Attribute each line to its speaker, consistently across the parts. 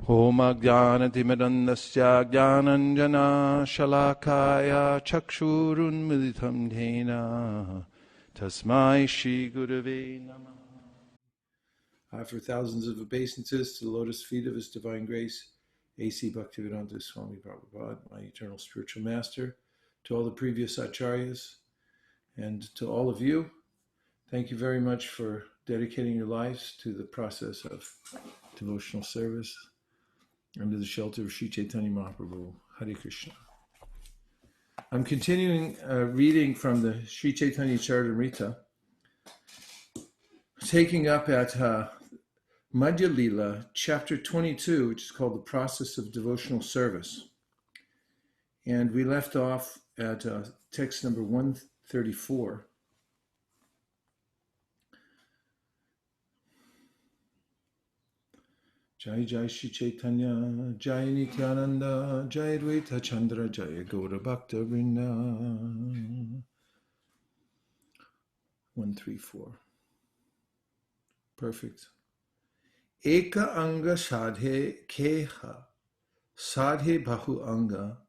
Speaker 1: Om Ajnanatimidandasya Jnananjana Shalakaya Chakshurunmilitam Dhena Tasmai Shri Gurave Namah. I offer thousands of obeisances to the lotus feet of His Divine Grace, A.C. Bhaktivedanta Swami Prabhupada, my eternal spiritual master, to all the previous acharyas, and to all of you. Thank you very much for dedicating your lives to the process of devotional service under the shelter of Sri Chaitanya Mahaprabhu. Hare Krishna. I'm continuing reading from the Sri Chaitanya Charitamrita, taking up at Madhya Lila, chapter 22, which is called the process of devotional service. And we left off at text number 134. Jai Jai Shri Chaitanya, Jai Nityananda, Jai Advaita Chandra, Jai Gaura Bhakta Vrinda. 134. Perfect. Eka anga sadhe keha, sadhe bahu anga,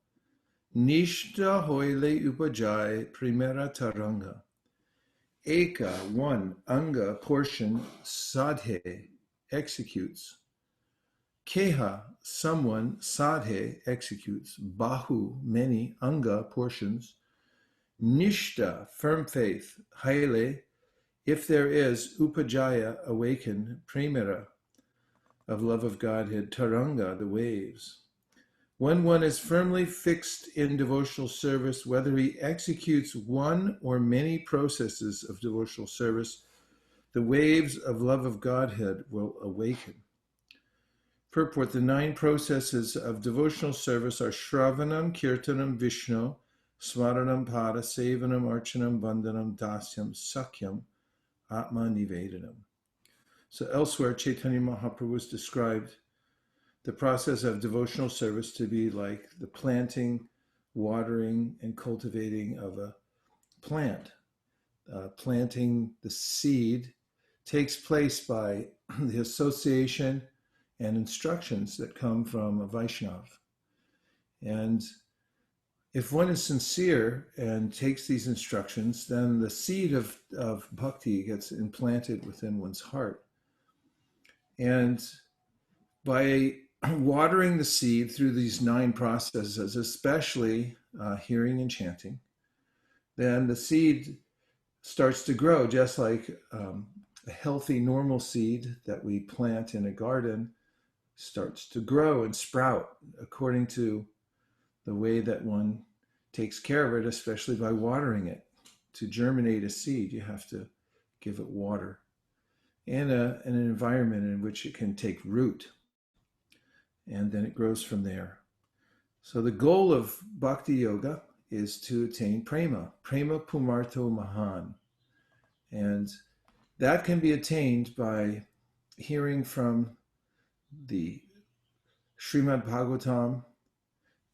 Speaker 1: nishta hoile upajai primera taranga. Eka, one, anga, portion, sadhe, executes. Keha, someone, sadhe, executes. Bahu, many, anga, portions. Nishta, firm faith. Haile, if there is. Upajaya, awakened. Premera, of love of Godhead. Taranga, the waves. When one is firmly fixed in devotional service, whether he executes one or many processes of devotional service, the waves of love of Godhead will awaken. Purport: the 9 processes of devotional service are Shravanam, Kirtanam, Vishnu, Smaranam, Pada, Sevanam, Archanam, Bandhanam, Dasyam, Sakyam, Atma Nivedanam. So elsewhere, Chaitanya Mahaprabhu has described the process of devotional service to be like the planting, watering, and cultivating of a plant. Planting the seed takes place by the association and instructions that come from a Vaishnava. And if one is sincere and takes these instructions, then the seed of bhakti gets implanted within one's heart. And by watering the seed through these 9 processes, especially hearing and chanting, then the seed starts to grow, just like a healthy, normal seed that we plant in a garden starts to grow and sprout according to the way that one takes care of it, especially by watering it. To germinate a seed, you have to give it water and an environment in which it can take root. And then it grows from there. So the goal of Bhakti Yoga is to attain prema pumarto mahan. And that can be attained by hearing from the Cc.Madhya.22.134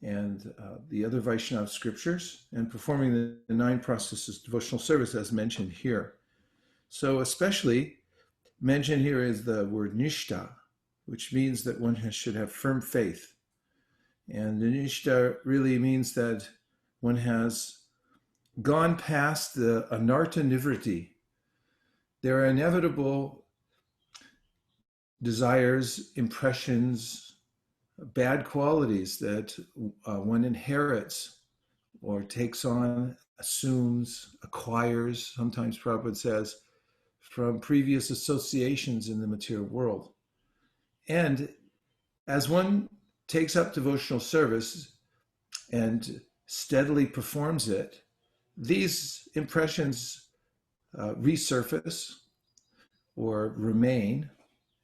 Speaker 1: and the other Vaishnava scriptures, and performing the 9 processes of devotional service as mentioned here. So especially mentioned here is the word nishta, which means that one should have firm faith. And the nishta really means that one has gone past the anartha nivritti. There are inevitable desires, impressions, bad qualities that one inherits or takes on, assumes, acquires, sometimes Prabhupada says, from previous associations in the material world. And as one takes up devotional service and steadily performs it, these impressions resurface or remain.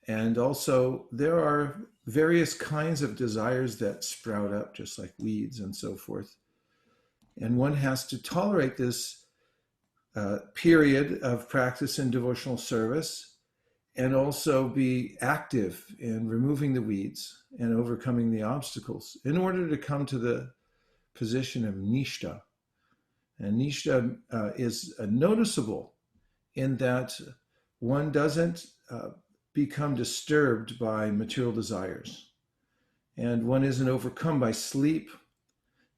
Speaker 1: And also there are various kinds of desires that sprout up just like weeds and so forth. And one has to tolerate this period of practice in devotional service and also be active in removing the weeds and overcoming the obstacles in order to come to the position of nishta. And nishta is noticeable in that one doesn't become disturbed by material desires. and one isn't overcome by sleep.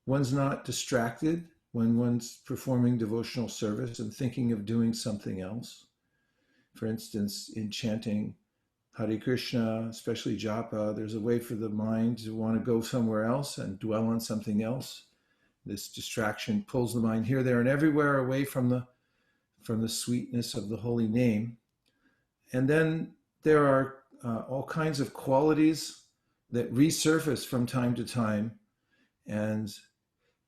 Speaker 1: One's not distracted when one's performing devotional service and thinking of doing something else. For instance, in chanting Hare Krishna, especially japa, there's a way for the mind to want to go somewhere else and dwell on something else. This distraction pulls the mind here, there, and everywhere away from the sweetness of the holy name. And then there are all kinds of qualities that resurface from time to time and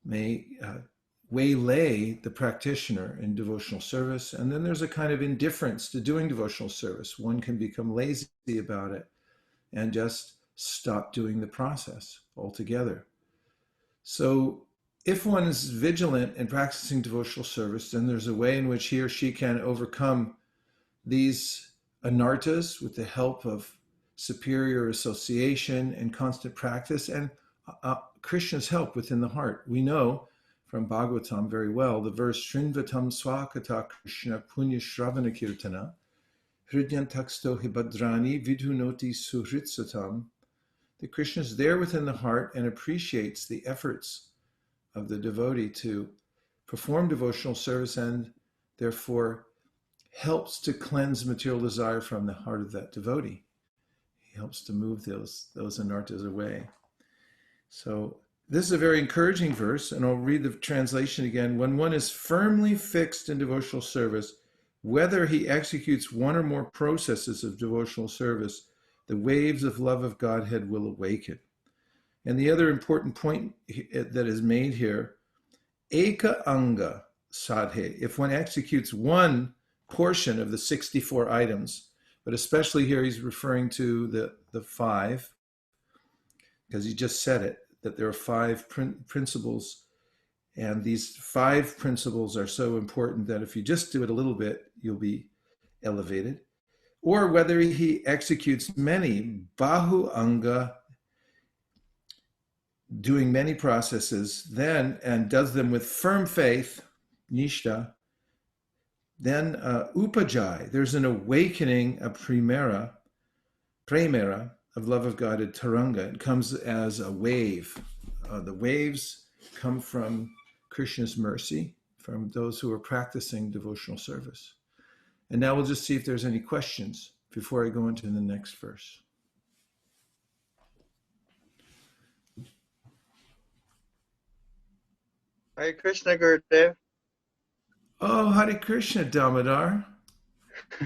Speaker 1: may waylay the practitioner in devotional service. And then there's a kind of indifference to doing devotional service. One can become lazy about it and just stop doing the process altogether. So if one is vigilant in practicing devotional service, then there's a way in which he or she can overcome these anartas with the help of superior association and constant practice and Krishna's help within the heart. We know from Bhagavatam very well the verse Shrinvatam Swakata Krishna Punya Shravana Kirtana Hridyantaksto Hibadrani Vidhunoti Suhritsatam, that Krishna is there within the heart and appreciates the efforts of the devotee to perform devotional service and therefore helps to cleanse material desire from the heart of that devotee. He helps to move those anartas away. So this is a very encouraging verse, and I'll read the translation again. When one is firmly fixed in devotional service, whether he executes one or more processes of devotional service, the waves of love of Godhead will awaken. And the other important point that is made here, eka anga sadhe, if one executes one portion of the 64 items, but especially here he's referring to the five, because he just said it, that there are five principles, and these five principles are so important that if you just do it a little bit, you'll be elevated. Or whether he executes many, bahu anga, doing many processes, then, and does them with firm faith, nishta, then upajai, there's an awakening, a premera, of love of God at Taranga. It comes as a wave. The waves come from Krishna's mercy, from those who are practicing devotional service. And now we'll just see if there's any questions before I go into the next verse.
Speaker 2: Hare Krishna, Gurudev.
Speaker 1: Oh, Hare Krishna, Damodar.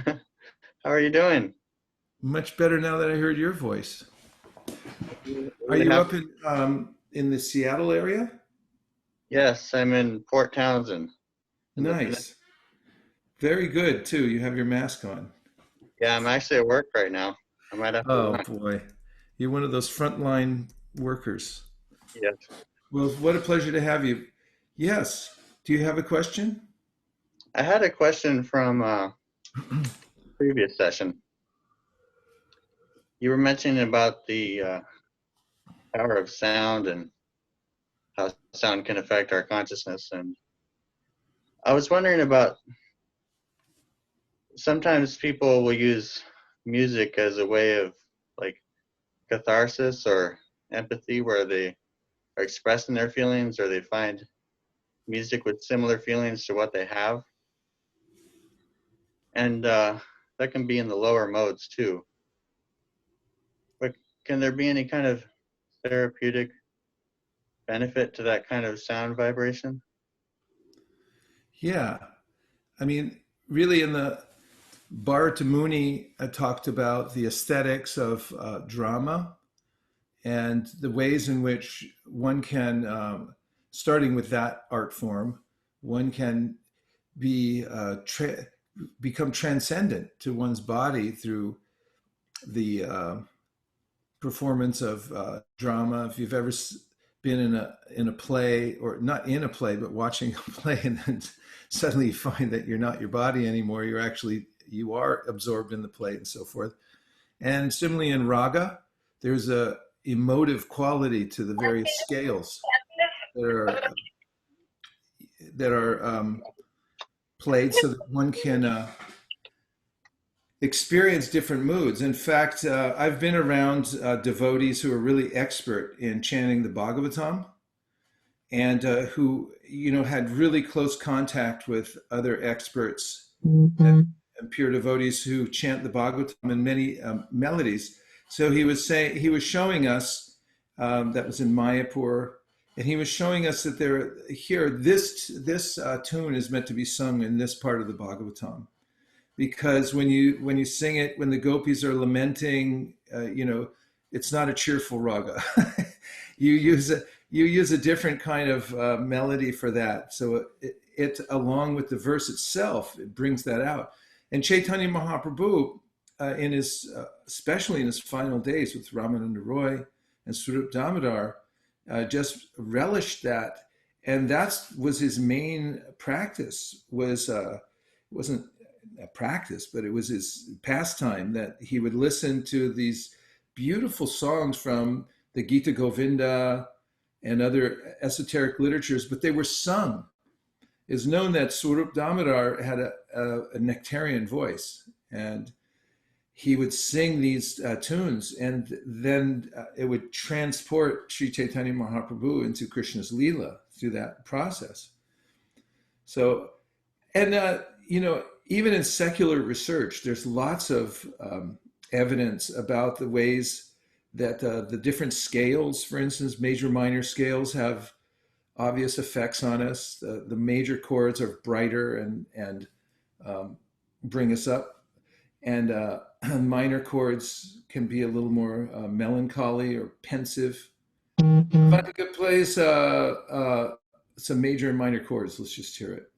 Speaker 2: How are you doing?
Speaker 1: Much better now that I heard your voice. Are you up in the Seattle area?
Speaker 2: Yes, I'm in Port Townsend.
Speaker 1: Nice. Very good, too. You have your mask on.
Speaker 2: Yeah, I'm actually at work right now. I might have to run.
Speaker 1: Boy. You're one of those frontline workers.
Speaker 2: Yes.
Speaker 1: Well, what a pleasure to have you. Yes. Do you have a question?
Speaker 2: I had a question from previous session. You were mentioning about the power of sound and how sound can affect our consciousness. And I was wondering about, sometimes people will use music as a way of like catharsis or empathy, where they are expressing their feelings, or they find music with similar feelings to what they have. And that can be in the lower modes too. But can there be any kind of therapeutic benefit to that kind of sound vibration?
Speaker 1: Yeah. I mean, really in the Bharata Muni talked about the aesthetics of drama and the ways in which one can, starting with that art form, one can become transcendent to one's body through the performance of drama. If you've ever been in a play, or not in a play, but watching a play, and then suddenly you find that you're not your body anymore, you are absorbed in the play and so forth. And similarly in raga, there's a emotive quality to the various scales that are played so that one can experience different moods. In fact, I've been around devotees who are really expert in chanting the Bhagavatam, and who had really close contact with other experts and pure devotees who chant the Bhagavatam in many melodies. So he was showing us, that was in Mayapur, and he was showing us that this tune is meant to be sung in this part of the Bhagavatam, because when you sing it, when the gopis are lamenting, it's not a cheerful raga. you use a different kind of melody for that. So it along with the verse itself, it brings that out. And Chaitanya Mahaprabhu, especially in his final days with Ramananda Roy and Swarup Damodar, just relished that, and that was his main practice. It wasn't a practice, but it was his pastime, that he would listen to these beautiful songs from the Gita Govinda and other esoteric literatures, but they were sung. It's known that Swarup Damodar had a nectarian voice, and he would sing these tunes, and then it would transport Sri Chaitanya Mahaprabhu into Krishna's Leela through that process. So, and even in secular research, there's lots of evidence about the ways that the different scales, for instance, major minor scales, have obvious effects on us. The major chords are brighter and bring us up, and minor chords can be a little more melancholy or pensive. Vaisesika plays some major and minor chords. Let's just hear it.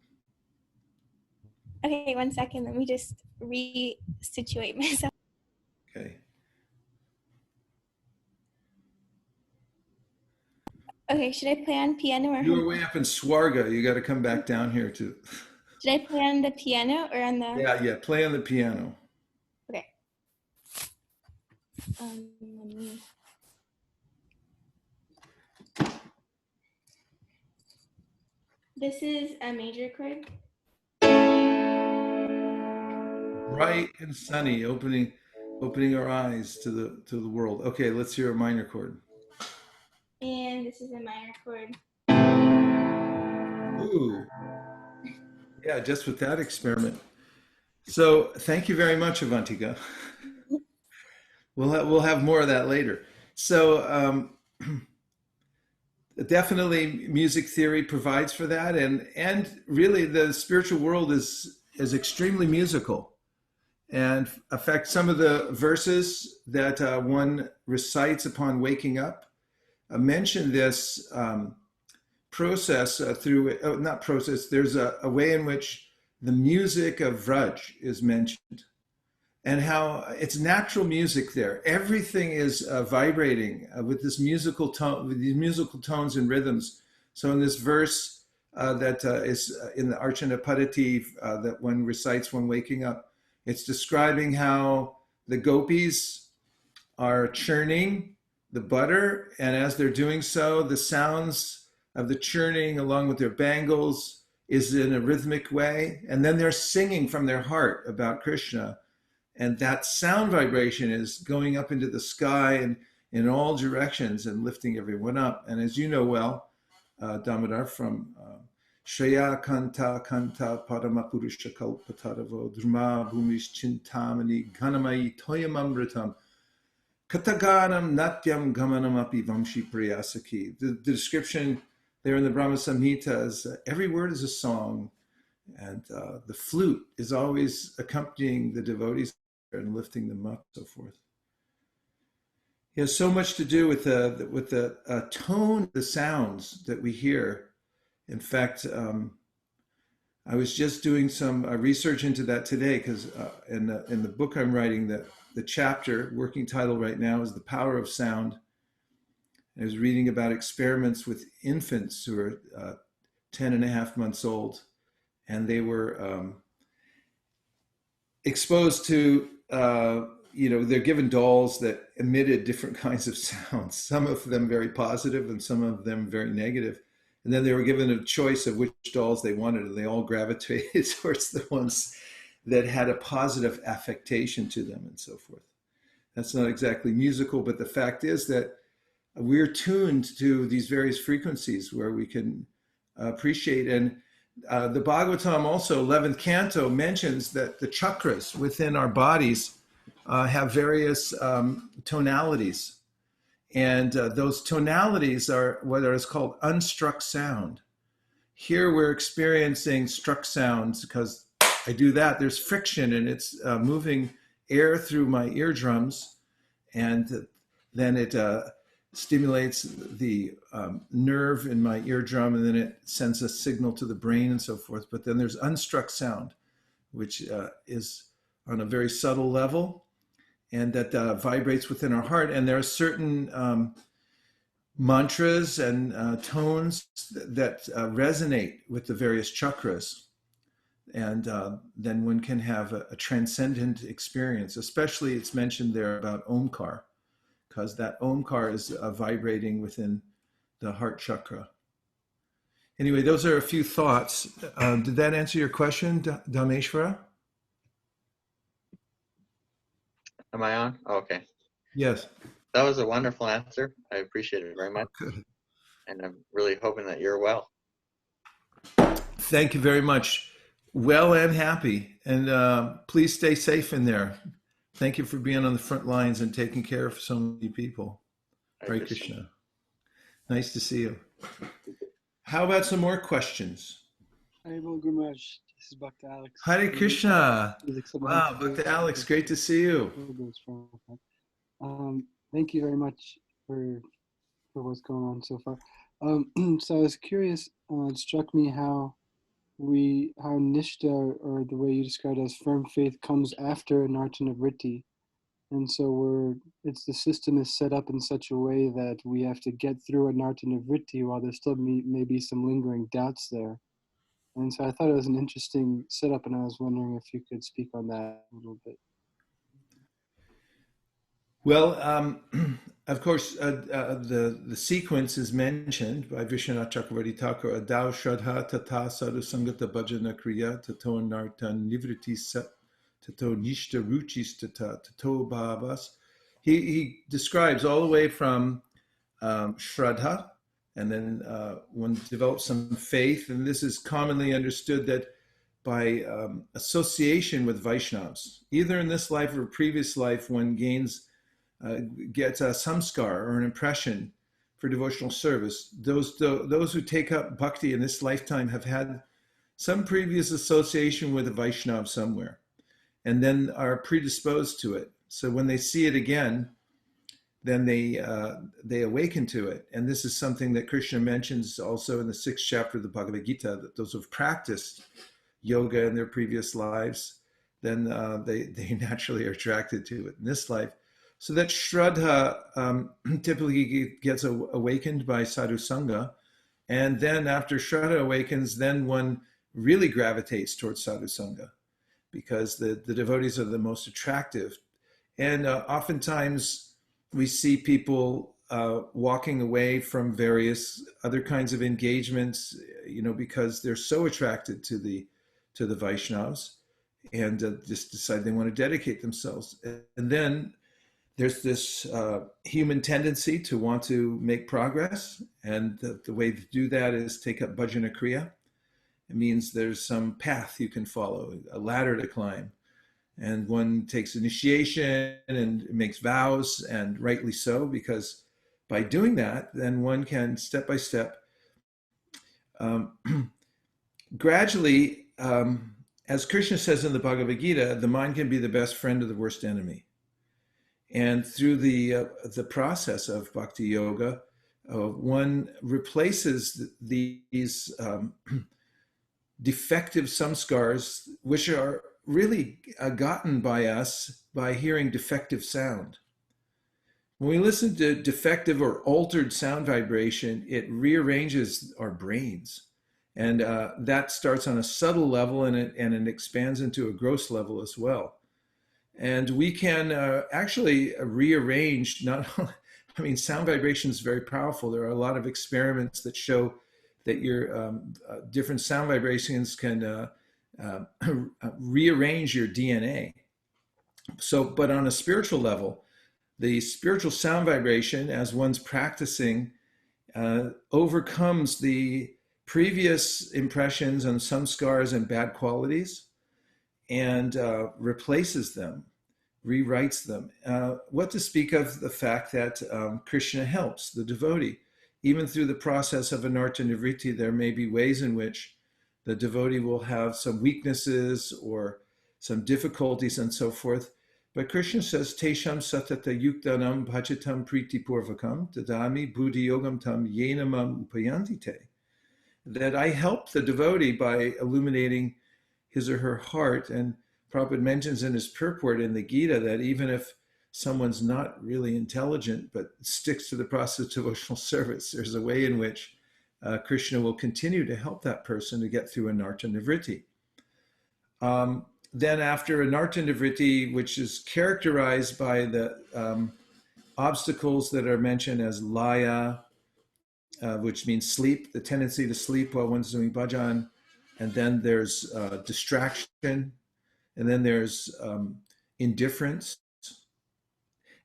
Speaker 3: Okay, 1 second. Let me just re-situate myself.
Speaker 1: Okay.
Speaker 3: Okay, should I play on piano or?
Speaker 1: You were way up in Swarga. You got to come back down here too.
Speaker 3: Should I play on the piano or on the?
Speaker 1: Yeah. Play on the piano.
Speaker 3: Okay. This is a major chord.
Speaker 1: Bright and sunny, opening our eyes to the world. Okay, let's hear a minor chord.
Speaker 3: And this is a minor chord.
Speaker 1: Ooh. Yeah, just with that experiment. So thank you very much, Avantika. We'll have more of that later. So definitely music theory provides for that, and really the spiritual world is extremely musical. And in fact, some of the verses that one recites upon waking up mention this process there's a way in which the music of Vraj is mentioned, and how it's natural music there. Everything is vibrating with this musical tone, with these musical tones and rhythms. So in this verse that is in the Archana Padati that one recites when waking up, it's describing how the gopis are churning the butter, and as they're doing so, the sounds of the churning along with their bangles is in a rhythmic way, and then they're singing from their heart about Krishna, and that sound vibration is going up into the sky and in all directions and lifting everyone up. And as you know well, Damodar, from Shreya Kanta Paramapurusha Kalpataravo Dhrma Bhumish Chintamani Ghanamayi Toyamamritam Kataganam Natyam Gamanam Api Vamshi Priyasaki. The description there in the Brahma Samhita is every word is a song, and the flute is always accompanying the devotees and lifting them up, so forth. It has so much to do with the tone, the sounds that we hear. In fact, I was just doing some research into that today, because in the book I'm writing, the chapter, working title right now, is The Power of Sound. I was reading about experiments with infants who are 10 and a half months old, and they were exposed to, they're given dolls that emitted different kinds of sounds, some of them very positive and some of them very negative. And then they were given a choice of which dolls they wanted, and they all gravitated towards the ones that had a positive affectation to them and so forth. That's not exactly musical, but the fact is that we're tuned to these various frequencies where we can appreciate. And the Bhagavatam also, 11th canto, mentions that the chakras within our bodies have various tonalities. And those tonalities are what is called unstruck sound. Here we're experiencing struck sounds because I do that. There's friction and it's moving air through my eardrums, and then it stimulates the nerve in my eardrum, and then it sends a signal to the brain and so forth. But then there's unstruck sound, which is on a very subtle level, and that vibrates within our heart. And there are certain mantras and tones that resonate with the various chakras. And then one can have a transcendent experience. Especially it's mentioned there about Omkar, because that Omkar is vibrating within the heart chakra. Anyway, those are a few thoughts. Did that answer your question, Dhameshwara?
Speaker 2: Am I on? Oh, okay.
Speaker 1: Yes.
Speaker 2: That was a wonderful answer. I appreciate it very much.
Speaker 1: Good.
Speaker 2: And I'm really hoping that you're well.
Speaker 1: Thank you very much. Well and happy. And please stay safe in there. Thank you for being on the front lines and taking care of so many people. Hare Krishna. Nice to see you. How about some more questions?
Speaker 4: Hare Guru Maharaj. This is Bhakta Alex.
Speaker 1: Hare Krishna. Wow, Bhakta Alex, great to see you.
Speaker 4: Thank you very much for what's going on so far. So I was curious, it struck me how Nishta, or the way you described it as firm faith, comes after Nartana Vritti. And so the system is set up in such a way that we have to get through a Nartana Vritti while there still may be some lingering doubts there. And so I thought it was an interesting setup, and I was wondering if you could speak on that a little bit.
Speaker 1: Well, of course, the sequence is mentioned by Vishwanath Chakravarti Thakur. Adao Shraddha Tata Sadhu Sangata Bhajana Kriya Tato Nartan Nivriti Sat Tato Nishta Ruchis Tata Tato Bhavas. He describes all the way from Shraddha, and then one develops some faith, and this is commonly understood that by association with Vaishnavas, either in this life or previous life, one gets a samskar or an impression for devotional service. Those who take up bhakti in this lifetime have had some previous association with a Vaishnava somewhere, and then are predisposed to it. So when they see it again, then they awaken to it. And this is something that Krishna mentions also in the 6th chapter of the Bhagavad Gita, that those who have practiced yoga in their previous lives, then they naturally are attracted to it in this life. So that Shraddha typically gets awakened by sadhu sangha. And then after Shraddha awakens, then one really gravitates towards sadhu sangha, because the devotees are the most attractive. And oftentimes we see people walking away from various other kinds of engagements, because they're so attracted to the Vaishnavas, and just decide they want to dedicate themselves. And then there's this human tendency to want to make progress, and the way to do that is take up bhajana kriya. It means there's some path you can follow, a ladder to climb. And one takes initiation and makes vows, and rightly so, because by doing that, then one can step by step, gradually, as Krishna says in the Bhagavad Gita, the mind can be the best friend of the worst enemy. And through the process of bhakti yoga, one replaces these defective samskars, which are really gotten by us by hearing defective sound. When we listen to defective or altered sound vibration, it rearranges our brains. And that starts on a subtle level, and it expands into a gross level as well. And we can actually rearrange, sound vibration is very powerful. There are a lot of experiments that show that your different sound vibrations can rearrange your DNA. So, but on a spiritual level, the spiritual sound vibration, as one's practicing, overcomes the previous impressions and samskars and bad qualities, and replaces them, rewrites them. What to speak of the fact that Krishna helps the devotee. Even through the process of anartha nivritti, there may be ways in which the devotee will have some weaknesses or some difficulties and so forth. But Krishna says, Tesham satata yuktanam bhajatam priti purvakam dadami buddhi yogam tam yenamam upayantite. That I help the devotee by illuminating his or her heart. And Prabhupada mentions in his purport in the Gita that even if someone's not really intelligent but sticks to the process of devotional service, there's a way in which Krishna will continue to help that person to get through anartha nivritti. Then after anartha nivritti, which is characterized by the obstacles that are mentioned as laya, which means sleep, the tendency to sleep while one's doing bhajan, and then there's distraction, and then there's indifference,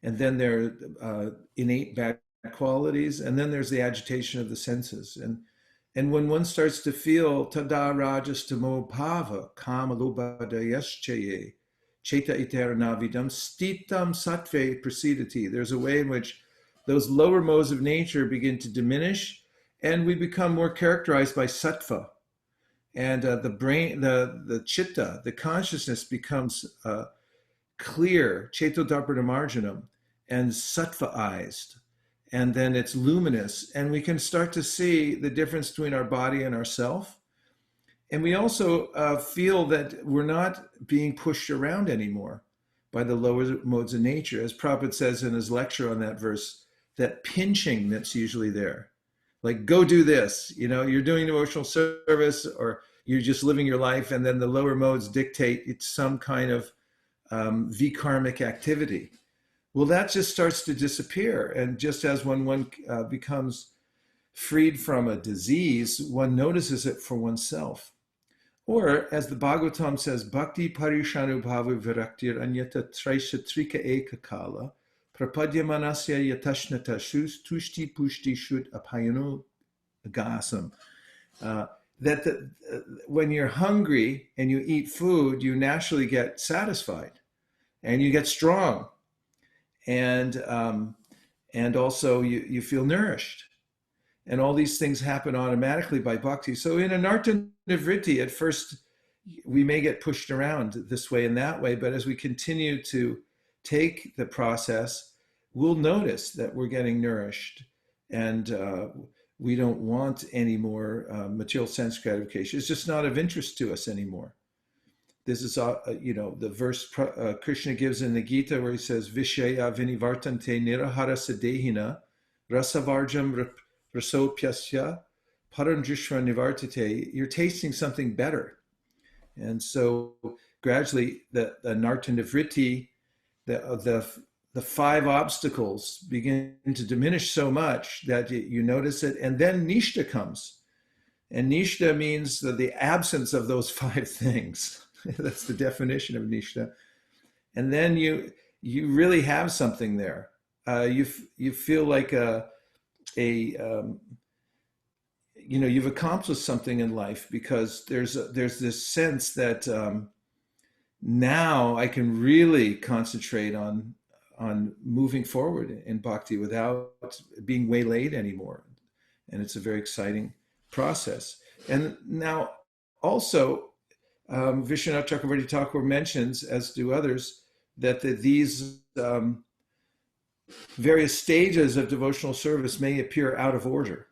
Speaker 1: and then there are innate bad qualities, and then there's the agitation of the senses. And when one starts to feel tada rajastamo bhava kama lobhadayaschaye cheta iteranavidam stitam sattve prasidati, there's a way in which those lower modes of nature begin to diminish, and we become more characterized by sattva. And the brain, the chitta, the consciousness becomes clear, cetodarpanamarjanam, and sattvaized. And then it's luminous, and we can start to see the difference between our body and ourself. And we also feel that we're not being pushed around anymore by the lower modes of nature. As Prabhupada says in his lecture on that verse, that pinching that's usually there. Like, go do this, you're doing devotional service, or you're just living your life, and then the lower modes dictate it's some kind of vikarmic activity. Well, that just starts to disappear. And just as when one becomes freed from a disease, one notices it for oneself. Or, as the Bhagavatam says, Bhakti parishanu bhava viraktir anyata traishatrika eka kala prapadya manasya yatashnata shus tushti pushti shut apayanu gasam. When you're hungry and you eat food, you naturally get satisfied and you get strong. And also you feel nourished. And all these things happen automatically by bhakti. So in anartha nivritti, at first, we may get pushed around this way and that way, but as we continue to take the process, we'll notice that we're getting nourished, and we don't want any more material sense gratification. It's just not of interest to us anymore. This is, the verse Krishna gives in the Gita where he says, Vishaya vinivartante nirahara sadehina rasavarjam rasopyasya paranjishva nivartate. You're tasting something better. And so gradually the anartha nivritti, the five obstacles begin to diminish so much that you notice it. And then nishta comes. And nishta means the absence of those five things. That's the definition of nishta. And then you really have something there. You feel like you've accomplished something in life, because there's this sense that now I can really concentrate on moving forward in bhakti without being waylaid anymore. And it's a very exciting process. And now also, Vishwanath Chakravarti Thakur mentions, as do others, that these various stages of devotional service may appear out of order.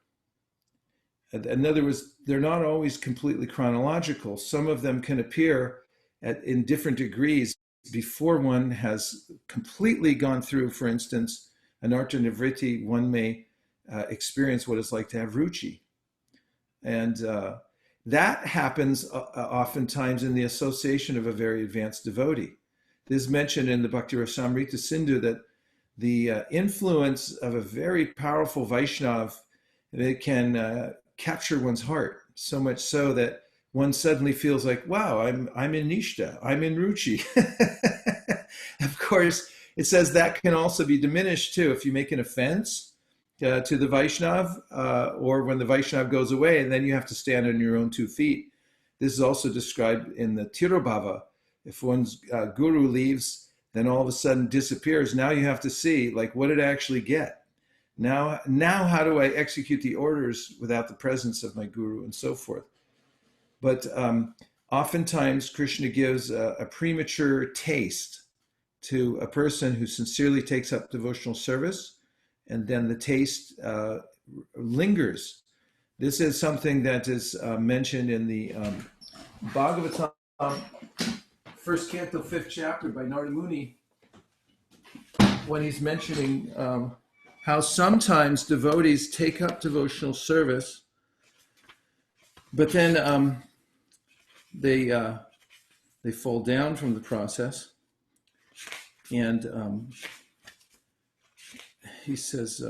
Speaker 1: In other words, they're not always completely chronological. Some of them can appear in different degrees before one has completely gone through. For instance, anartha nivritti, one may experience what it's like to have ruchi. And that happens oftentimes in the association of a very advanced devotee. This is mentioned in the Bhakti Rasamrita Sindhu, that the influence of a very powerful Vaishnav, it can capture one's heart, so much so that one suddenly feels like, wow, I'm in Nishta, I'm in Ruchi. Of course, it says that can also be diminished too if you make an offense to the Vaishnav, or when the Vaishnav goes away and then you have to stand on your own 2 feet. This is also described in the Tirobhava. If one's guru leaves, then all of a sudden disappears. Now you have to see, like, what did I actually get? Now how do I execute the orders without the presence of my guru, and so forth? But oftentimes Krishna gives a premature taste to a person who sincerely takes up devotional service, and then the taste lingers. This is something that is mentioned in the Bhagavatam, first canto, 5th chapter by Narada Muni, when he's mentioning how sometimes devotees take up devotional service, but then they fall down from the process, and he says,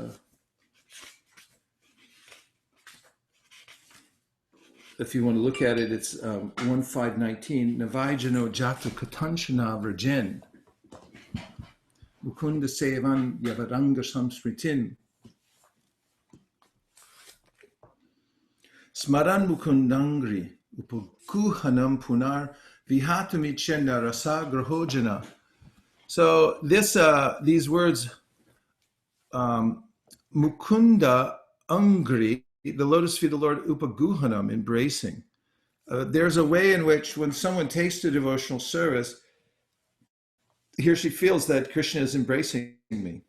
Speaker 1: if you want to look at it, it's 1.5.19. Navaijano jatu katanchana vrajen mukunda sevan yavaranga samsritin smaran mukundangri upakuhanam punar vihatamichenda rasa grahojana. So these words, mukunda angri, the lotus feet of the Lord, upaguhanam, embracing. There's a way in which when someone takes to devotional service, he or she feels that Krishna is embracing me.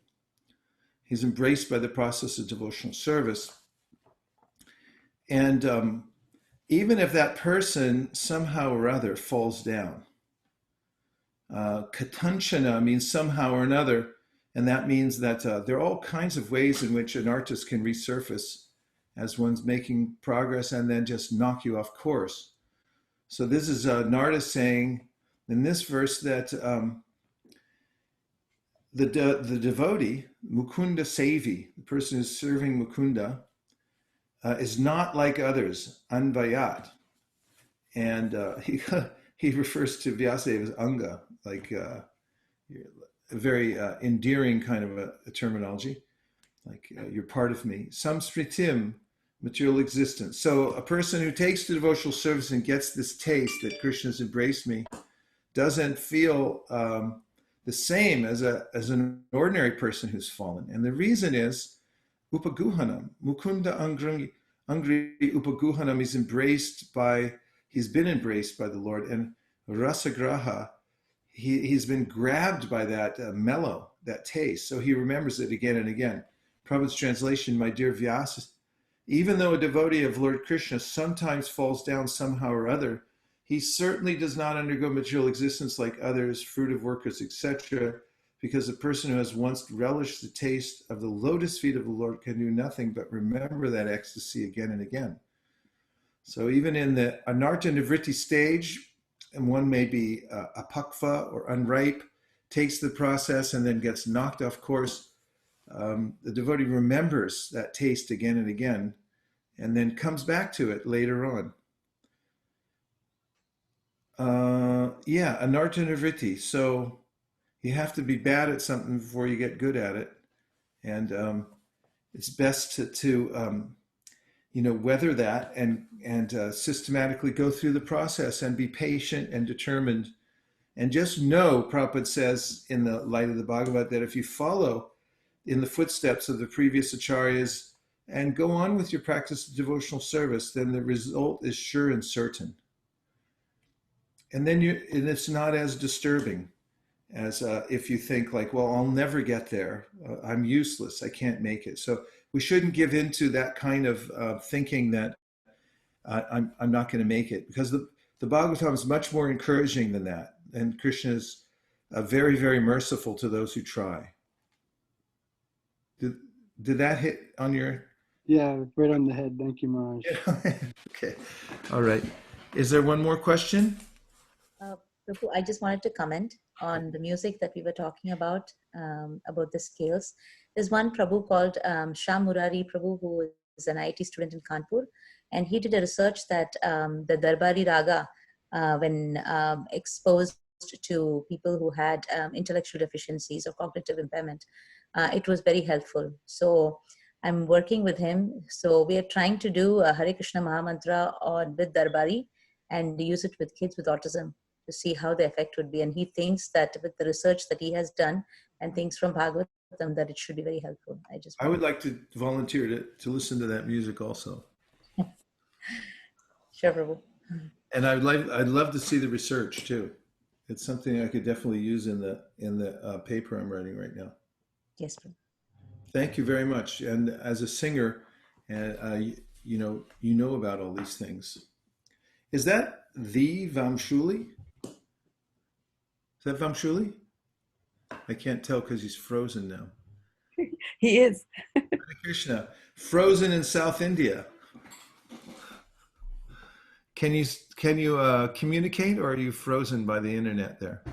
Speaker 1: He's embraced by the process of devotional service. And even if that person somehow or other falls down, katanchana means somehow or another, and that means that there are all kinds of ways in which an artist can resurface as one's making progress and then just knock you off course. So this is Narada saying in this verse that the devotee, Mukunda Sevi, the person who's serving Mukunda, is not like others, Anvayat. And he refers to Vyasadeva as Anga, like a very endearing kind of a terminology, like you're part of me. Samsritim, material existence. So a person who takes to devotional service and gets this taste that Krishna's embraced me doesn't feel the same as an ordinary person who's fallen. And the reason is upaguhanam. Mukunda angri upaguhanam is he's been embraced by the Lord. And rasagraha, he's been grabbed by that mellow, that taste. So he remembers it again and again. Prabhupada's translation, my dear Vyasa, even though a devotee of Lord Krishna sometimes falls down somehow or other, he certainly does not undergo material existence like others, fruit of workers, etc., because a person who has once relished the taste of the lotus feet of the Lord can do nothing but remember that ecstasy again and again. So even in the anarta nivritti stage, and one may be apakva or unripe, takes the process and then gets knocked off course, the devotee remembers that taste again and again, and then comes back to it later on. Anarta nivritti. So you have to be bad at something before you get good at it, and it's best to weather that and systematically go through the process and be patient and determined, and just know, Prabhupada says in the light of the Bhagavad, that if you follow in the footsteps of the previous acharyas and go on with your practice of devotional service, then the result is sure and certain. And then it's not as disturbing as if you think like, well, I'll never get there. I'm useless. I can't make it. So we shouldn't give into that kind of thinking that I'm not going to make it, because the Bhagavatam is much more encouraging than that. And Krishna is very, very merciful to those who try. Did that hit on your...
Speaker 4: Yeah, right on the head. Thank you, Maharaj.
Speaker 1: Okay. All right. Is there one more question?
Speaker 5: Prabhu, I just wanted to comment on the music that we were talking about the scales. There's one Prabhu called Sham Murari Prabhu, who an IT student in Kanpur, and he did a research that the Darbari Raga, when exposed to people who had intellectual deficiencies or cognitive impairment, it was very helpful. So I'm working with him. So we are trying to do a Hare Krishna Mahamantra with Darbari and use it with kids with autism to see how the effect would be. And he thinks that with the research that he has done and things from Bhagavatam, that it should be very helpful.
Speaker 1: I would like to volunteer to listen to that music also.
Speaker 5: Sure, Prabhu.
Speaker 1: And I'd love to see the research too. It's something I could definitely use in the paper I'm writing right now.
Speaker 5: Yes, Prabhu.
Speaker 1: Thank you very much. And as a singer, you know about all these things. Is that the Vamshuli? Is that Vamshuli? I can't tell because he's frozen now.
Speaker 6: He is.
Speaker 1: Hare Krishna, frozen in South India. Can you communicate, or are you frozen by the internet there?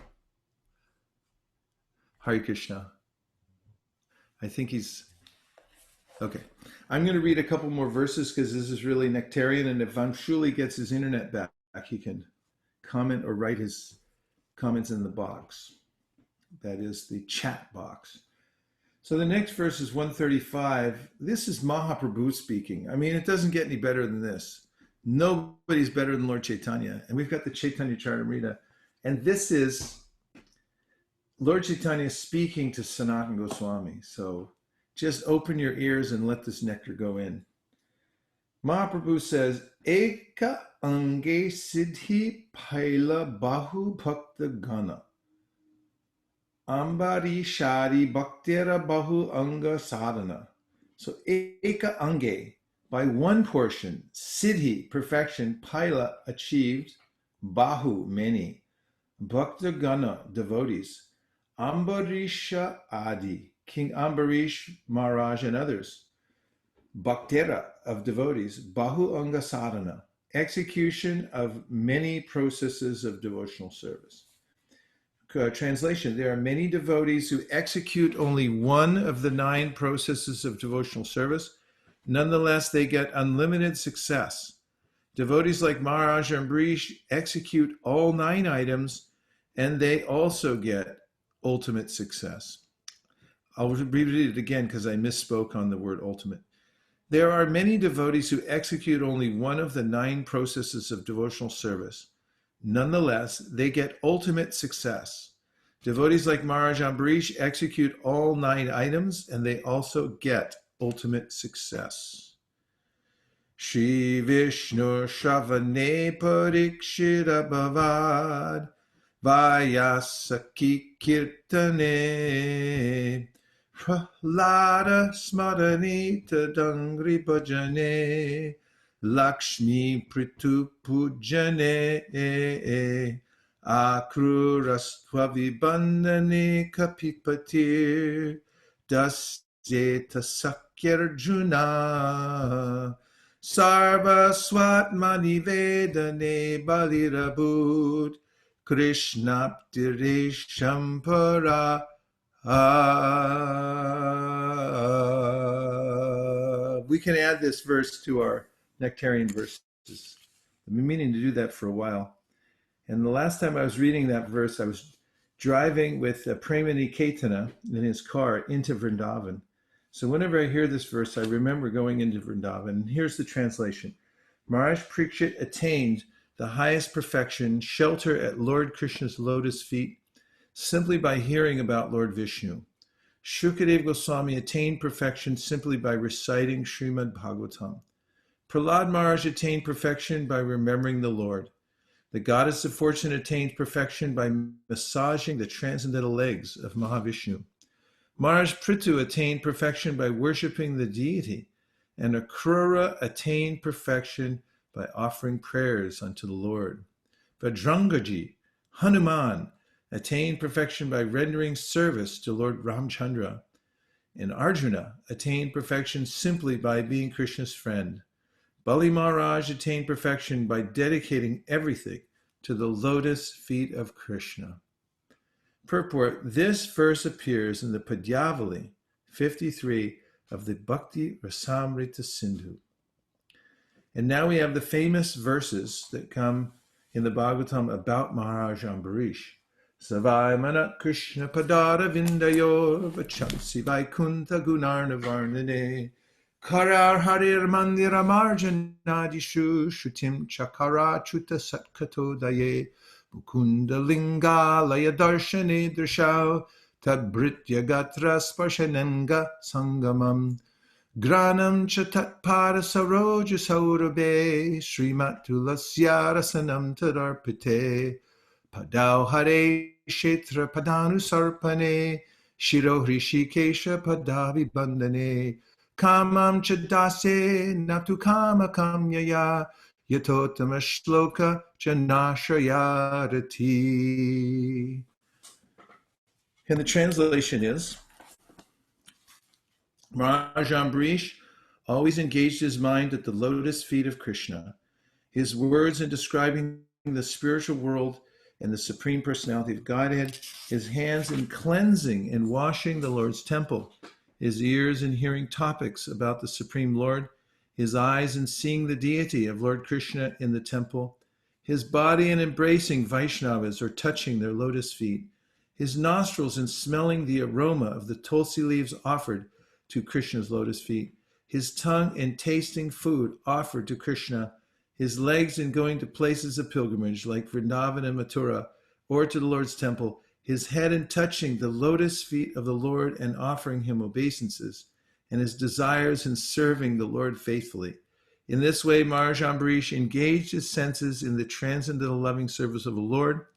Speaker 1: Hare Krishna. I think he's okay. I'm going to read a couple more verses because this is really nectarian, and if Vamshuli gets his internet back, he can comment or write his comments in the box. That is the chat box. So the next verse is 135. This is Mahaprabhu speaking. I mean, it doesn't get any better than this. Nobody's better than Lord Chaitanya. And we've got the Chaitanya Charitamrita. And this is Lord Chaitanya speaking to Sanatana Goswami. So just open your ears and let this nectar go in. Mahaprabhu says, Eka ange siddhi paila bahu bhakta gana. Ambari shari bhaktera bahu anga sadhana. So eka ange, by one portion, siddhi, perfection, paila, achieved, bahu, many, bhakta gana, devotees, ambarisha adi, King Ambarish, Maharaj, and others, bhaktera, of devotees, bahu anga sadhana, execution of many processes of devotional service. Translation, there are many devotees who execute only one of the 9 processes of devotional service. Nonetheless, they get unlimited success. Devotees like Maharaj and Ambarish execute all 9 items, and they also get ultimate success. I'll read it again because I misspoke on the word ultimate. There are many devotees who execute only one of the 9 processes of devotional service. Nonetheless, they get ultimate success. Devotees like Maharaj Ambarish execute all 9 items, and they also get ultimate success. Shri Vishnu Shravane Parikshita Bhavad Vaisesika Kirtane Prahlada Smaranita Dangri Bhajane Lakshmi Pritu Pujane Akrurastva Vibandane Kapipatir Dasyeta Sakyarjuna Sarva Swatmani Vedane Balirabhut Krishna Ptire Shampara. We can add this verse to our nectarian verses. I've been meaning to do that for a while. And the last time I was reading that verse, I was driving with Premani Ketana in his car into Vrindavan. So whenever I hear this verse, I remember going into Vrindavan. And here's the translation. Maharaj Parikshit attained the highest perfection, shelter at Lord Krishna's lotus feet, simply by hearing about Lord Vishnu. Shukadeva Goswami attained perfection simply by reciting Cc.Madhya.22.134-142. Prahlad Maharaj attained perfection by remembering the Lord. The goddess of fortune attained perfection by massaging the transcendental legs of Mahavishnu. Maharaj Prithu attained perfection by worshipping the deity, and Akrura attained perfection by offering prayers unto the Lord. Vajrangaji, Hanuman, attained perfection by rendering service to Lord Ramchandra, and Arjuna attained perfection simply by being Krishna's friend. Bali Maharaj attained perfection by dedicating everything to the lotus feet of Krishna. Purport, this verse appears in the Padyavali 53 of the Bhakti Rasamrita Sindhu. And now we have the famous verses that come in the Bhagavatam about Maharaj Ambarish. Savai Manat Krishna Padara Vindayor Vachamsi Vaikunta Gunarna Varnane Karar Harir Mandira Marjanadishu Shutim Chakara Chuta Satkato Daye Mukunda Linga Laya Darshane Drashau Tabritya Gatra Sparshananga Sangamam Granam Chatat Pada Saroja Saurabe Srimat Tulasya Rasanam Tadarpite Padau Hare Kshetra Padanu Sarpane Shiro Hrishikesha Padavi Bandane Kamam Chadase Natu Kama Kamyaya Yatotama Shloka Janashayarati. And the translation is, Maharaj Ambarish always engaged his mind at the lotus feet of Krishna. His words in describing the spiritual world and the Supreme Personality of Godhead, his hands in cleansing and washing the Lord's temple, his ears in hearing topics about the Supreme Lord, his eyes in seeing the deity of Lord Krishna in the temple, his body in embracing Vaishnavas or touching their lotus feet, his nostrils in smelling the aroma of the tulsi leaves offered to Krishna's lotus feet, his tongue in tasting food offered to Krishna, his legs in going to places of pilgrimage like Vrindavan and Mathura, or to the Lord's temple, his head in touching the lotus feet of the Lord and offering him obeisances, and his desires in serving the Lord faithfully. In this way, Maharaj Ambarish engaged his senses in the transcendental loving service of the Lord.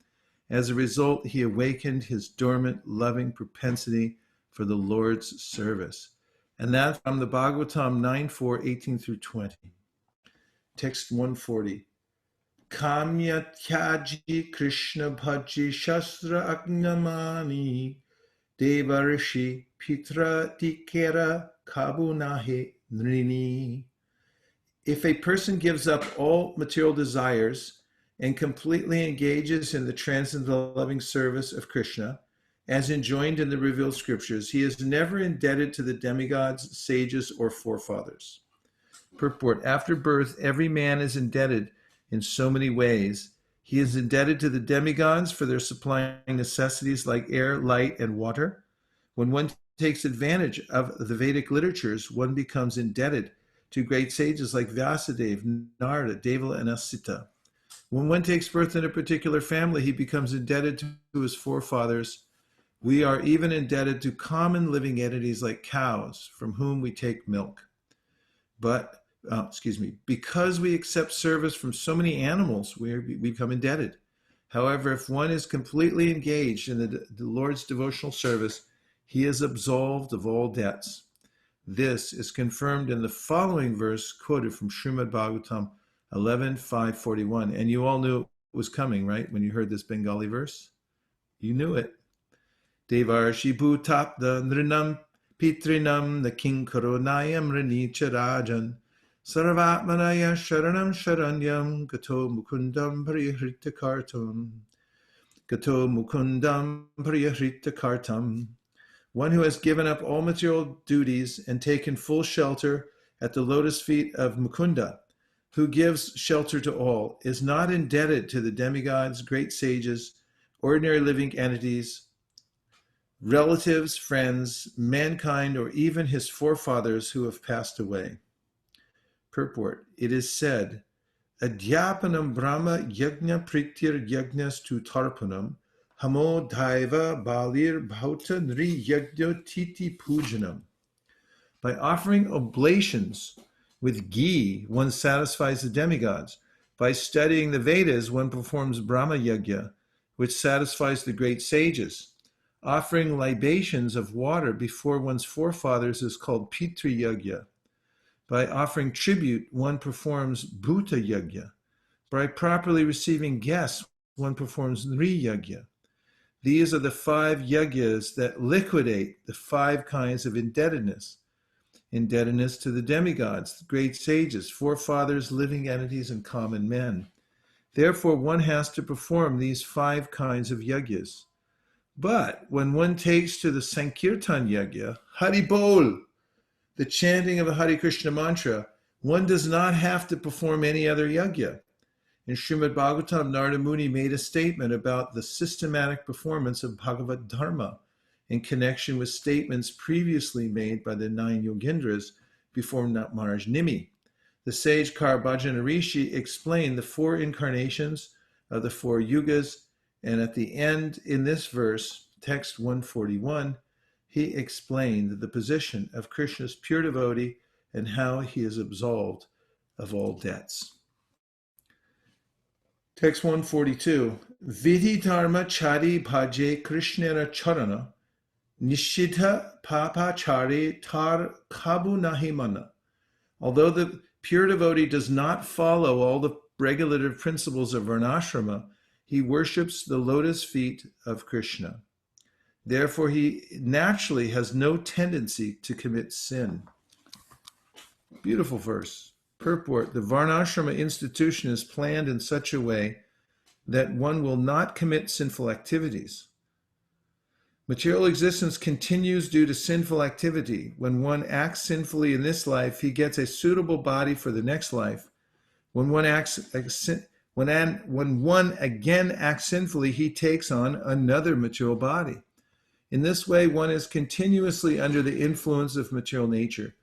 Speaker 1: As a result, he awakened his dormant, loving propensity for the Lord's service. And that from the Bhagavatam 9.4, 18 through 20. Text 140. Kamya Tyaji Krishna Bhaji Shastra Agnamani Devarishi Pitra Tikera Kabunahe Nrini. If a person gives up all material desires and completely engages in the transcendental loving service of Krishna, as enjoined in the revealed scriptures, he is never indebted to the demigods, sages, or forefathers. Purport: after birth, every man is indebted in so many ways. He is indebted to the demigods for their supplying necessities like air, light, and water. When one takes advantage of the Vedic literatures, one becomes indebted to great sages like Vyasadeva, Narada, Devala, and Asita. When one takes birth in a particular family, he becomes indebted to his forefathers. We are even indebted to common living entities like cows, from whom we take milk. Because we accept service from so many animals, we become indebted. However, if one is completely engaged in the Lord's devotional service, he is absolved of all debts. This is confirmed in the following verse quoted from Cc.Madhya.22.134-142. 11:541. And you all knew it was coming, right? When you heard this Bengali verse, you knew it. Devarshi bhutapda nrinam pitrinam the king koronayam ranicha rajan sarvatmanaya sharanam sharanyam gato mukundam priyahrita kartam. One who has given up all material duties and taken full shelter at the lotus feet of Mukunda, who gives shelter to all, is not indebted to the demigods, great sages, ordinary living entities, relatives, friends, mankind, or even his forefathers who have passed away. Purport: it is said, Adhyapanam Brahma Yajna Pritir Yajnas tu Tarpanam Hamo Daiva Balir Bhauta Nri Yajna Titi Pujanam. By offering oblations with ghee, one satisfies the demigods. By studying the Vedas, one performs Brahma Yajna, which satisfies the great sages. Offering libations of water before one's forefathers is called Pitri Yajna. By offering tribute, one performs Bhuta Yajna. By properly receiving guests, one performs Nri Yajna. These are the 5 yajnas that liquidate the 5 kinds of indebtedness. Indebtedness to the demigods, the great sages, forefathers, living entities, and common men. Therefore, one has to perform these 5 kinds of yajnas. But when one takes to the Sankirtan Yajna, Hari Bol, the chanting of the Hare Krishna mantra, One does not have to perform any other yajna. In Cc.Madhya.22.134-142, Narada Muni made a statement about the systematic performance of Bhagavad Dharma in connection with statements previously made by the 9 Yogendras before Maharaj Nimi. The sage Karabhajana Rishi explained the 4 incarnations of the 4 yugas, and at the end, in this verse, text 141, he explained the position of Krishna's pure devotee and how he is absolved of all debts. Text 142, Vidhi dharma chari bhaje krishnera charana, nishita papa chari tar kabu nahi mana. Although the pure devotee does not follow all the regulative principles of varnashrama, he worships the lotus feet of Krishna. Therefore, he naturally has no tendency to commit sin. Beautiful verse. Purport, the varnashrama institution is planned in such a way that one will not commit sinful activities. Material existence continues due to sinful activity. When one acts sinfully in this life, he gets a suitable body for the next life. When one again acts sinfully, he takes on another material body. In this way, one is continuously under the influence of material nature.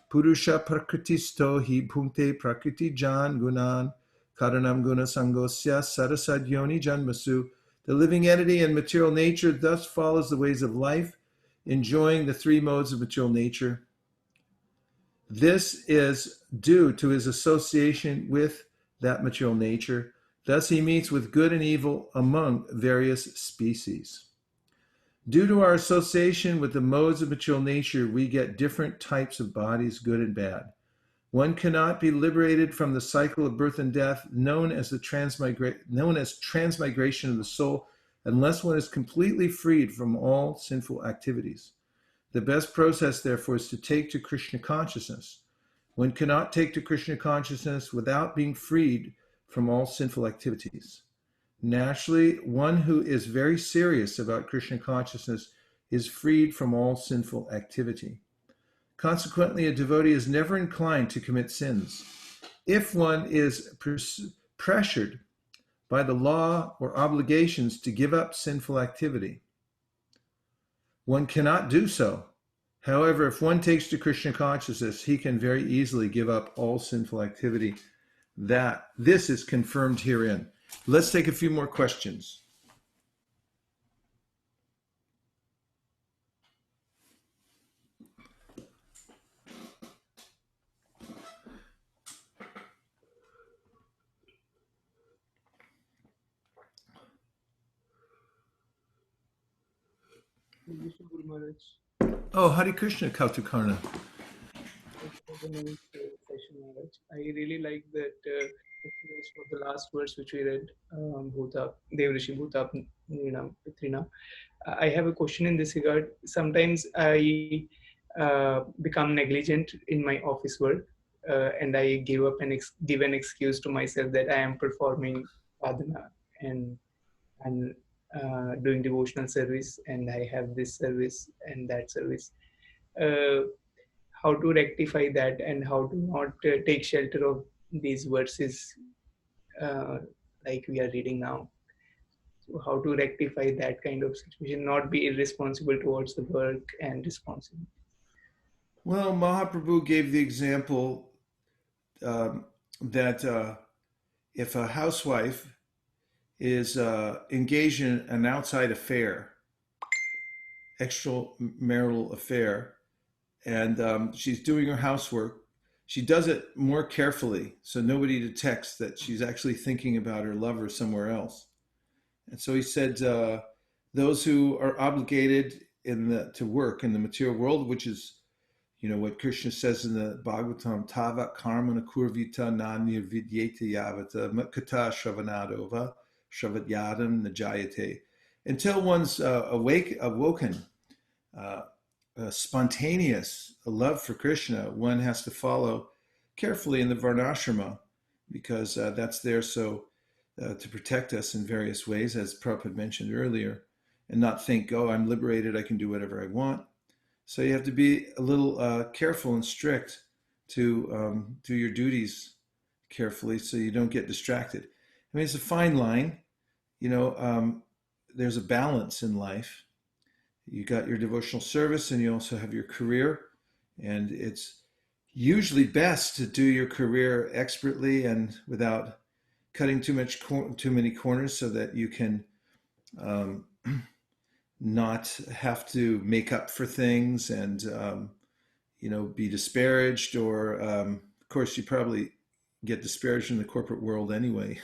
Speaker 1: Purusha prakritisto hi bhunte prakriti jan gunan karanam guna sangosya sarasad yoni janmasu. The living entity and material nature thus follows the ways of life, enjoying the 3 modes of material nature. This is due to his association with that material nature. Thus he meets with good and evil among various species. Due to our association with the modes of material nature, we get different types of bodies, good and bad. One cannot be liberated from the cycle of birth and death, known as transmigration of the soul, unless one is completely freed from all sinful activities. The best process, therefore, is to take to Krishna consciousness. One cannot take to Krishna consciousness without being freed from all sinful activities. Naturally, one who is very serious about Krishna consciousness is freed from all sinful activity. Consequently, a devotee is never inclined to commit sins. If one is pressured by the law or obligations to give up sinful activity, one cannot do so. However, if one takes to Krishna consciousness, he can very easily give up all sinful activity. This is confirmed herein. Let's take a few more questions. Oh, Hare Krishna, Kautukarna.
Speaker 7: I really like that for the last verse which we read, Bhuta, Devrishi Bhuta, Pitrina. I have a question in this regard. Sometimes I become negligent in my office work, and I give an excuse to myself that I am performing sadhana and doing devotional service, and I have this service and that service. How to rectify that, and how to not take shelter of these verses like we are reading now. So how to rectify that kind of situation, not be irresponsible towards the work and responsibility.
Speaker 1: Well, Mahaprabhu gave the example that if a housewife is engaged in an outside affair, extramarital affair, and she's doing her housework, she does it more carefully so nobody detects that she's actually thinking about her lover somewhere else. And so he said, those who are obligated to work in the material world, which is, what Krishna says in the Bhagavatam, Tava karmana kurvita na nirvidyete yavata matkata shravanadova shravadyadam najayate. Until one's awoken, spontaneous love for Krishna, one has to follow carefully in the varnashrama, because that's there to protect us in various ways, as Prabhupada mentioned earlier, and not think, oh, I'm liberated, I can do whatever I want. So you have to be a little careful and strict to do your duties carefully so you don't get distracted. I mean, it's a fine line. There's a balance in life. You got your devotional service and you also have your career. And it's usually best to do your career expertly and without cutting too many corners so that you can not have to make up for things and be disparaged, or of course you probably get disparaged in the corporate world anyway.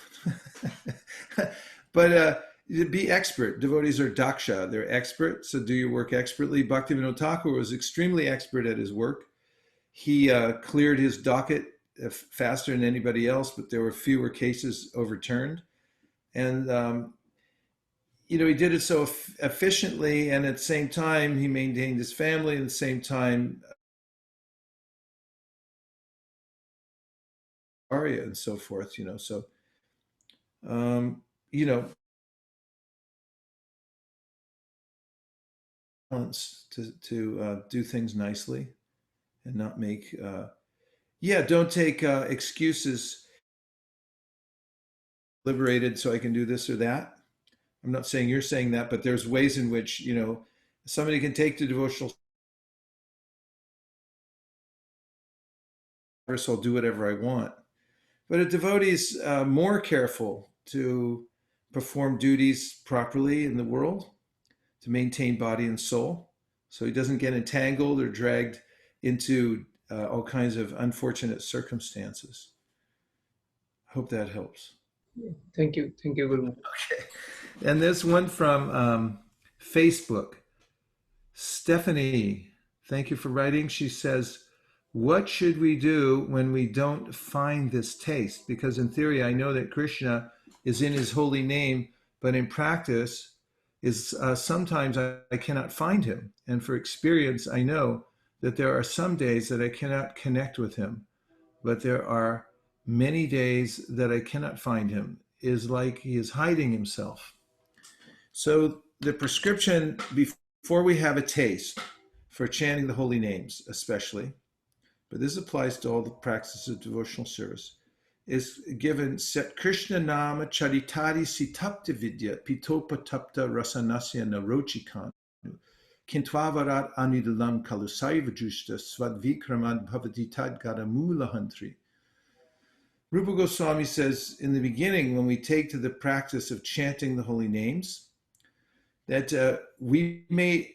Speaker 1: But be expert. Devotees are daksha. They're expert, so do your work expertly. Bhaktivinoda Thakur was extremely expert at his work. He cleared his docket faster than anybody else, but there were fewer cases overturned. And he did it so efficiently, and at the same time, he maintained his family. At the same time, Arya and so forth. So balance to do things nicely and not make. Don't take excuses. Liberated, so I can do this or that. I'm not saying you're saying that, but there's ways in which somebody can take the devotional service. I'll do whatever I want. But a devotee is more careful to perform duties properly in the world, to maintain body and soul, so he doesn't get entangled or dragged into all kinds of unfortunate circumstances. I hope that helps.
Speaker 7: Thank you, Guru.
Speaker 1: Okay. And this one from Facebook. Stephanie, thank you for writing. She says, what should we do when we don't find this taste? Because in theory, I know that Krishna is in his holy name, but in practice, sometimes I cannot find him. And for experience, I know that there are some days that I cannot connect with him, but there are many days that I cannot find him. Is like he is hiding himself. So the prescription before we have a taste for chanting the holy names, especially, but this applies to all the practices of devotional service, is given Set Krishna Nama Charitari Sitapta Vidya Pitopa Tapta Rasanasya Narochikan Kintwavarat Anidalam Kalusaiva Jushta Svadvikramad Bhavaditad Garamulahantri. Rupa Goswami says in the beginning, when we take to the practice of chanting the holy names, that we may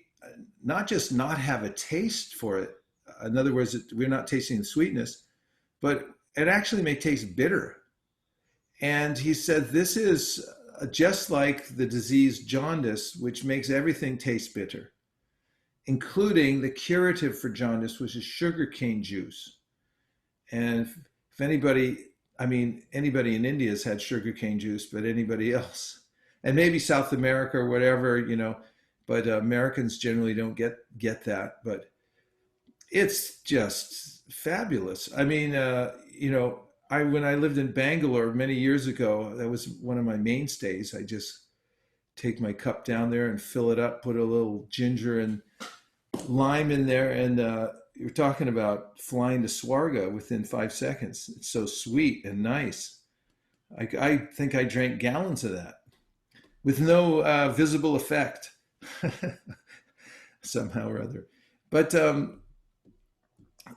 Speaker 1: not just not have a taste for it. In other words, we're not tasting the sweetness, but it actually may taste bitter. And he said this is just like the disease jaundice, which makes everything taste bitter, including the curative for jaundice, which is sugarcane juice. And if anybody in India has had sugarcane juice, but anybody else, and maybe South America or whatever, but Americans generally don't get that. But it's just fabulous. I mean, when I lived in Bangalore many years ago, that was one of my mainstays. I just take my cup down there and fill it up, put a little ginger and lime in there, and you're talking about flying to Swarga within 5 seconds. It's so sweet and nice. I think I drank gallons of that with no visible effect somehow or other. But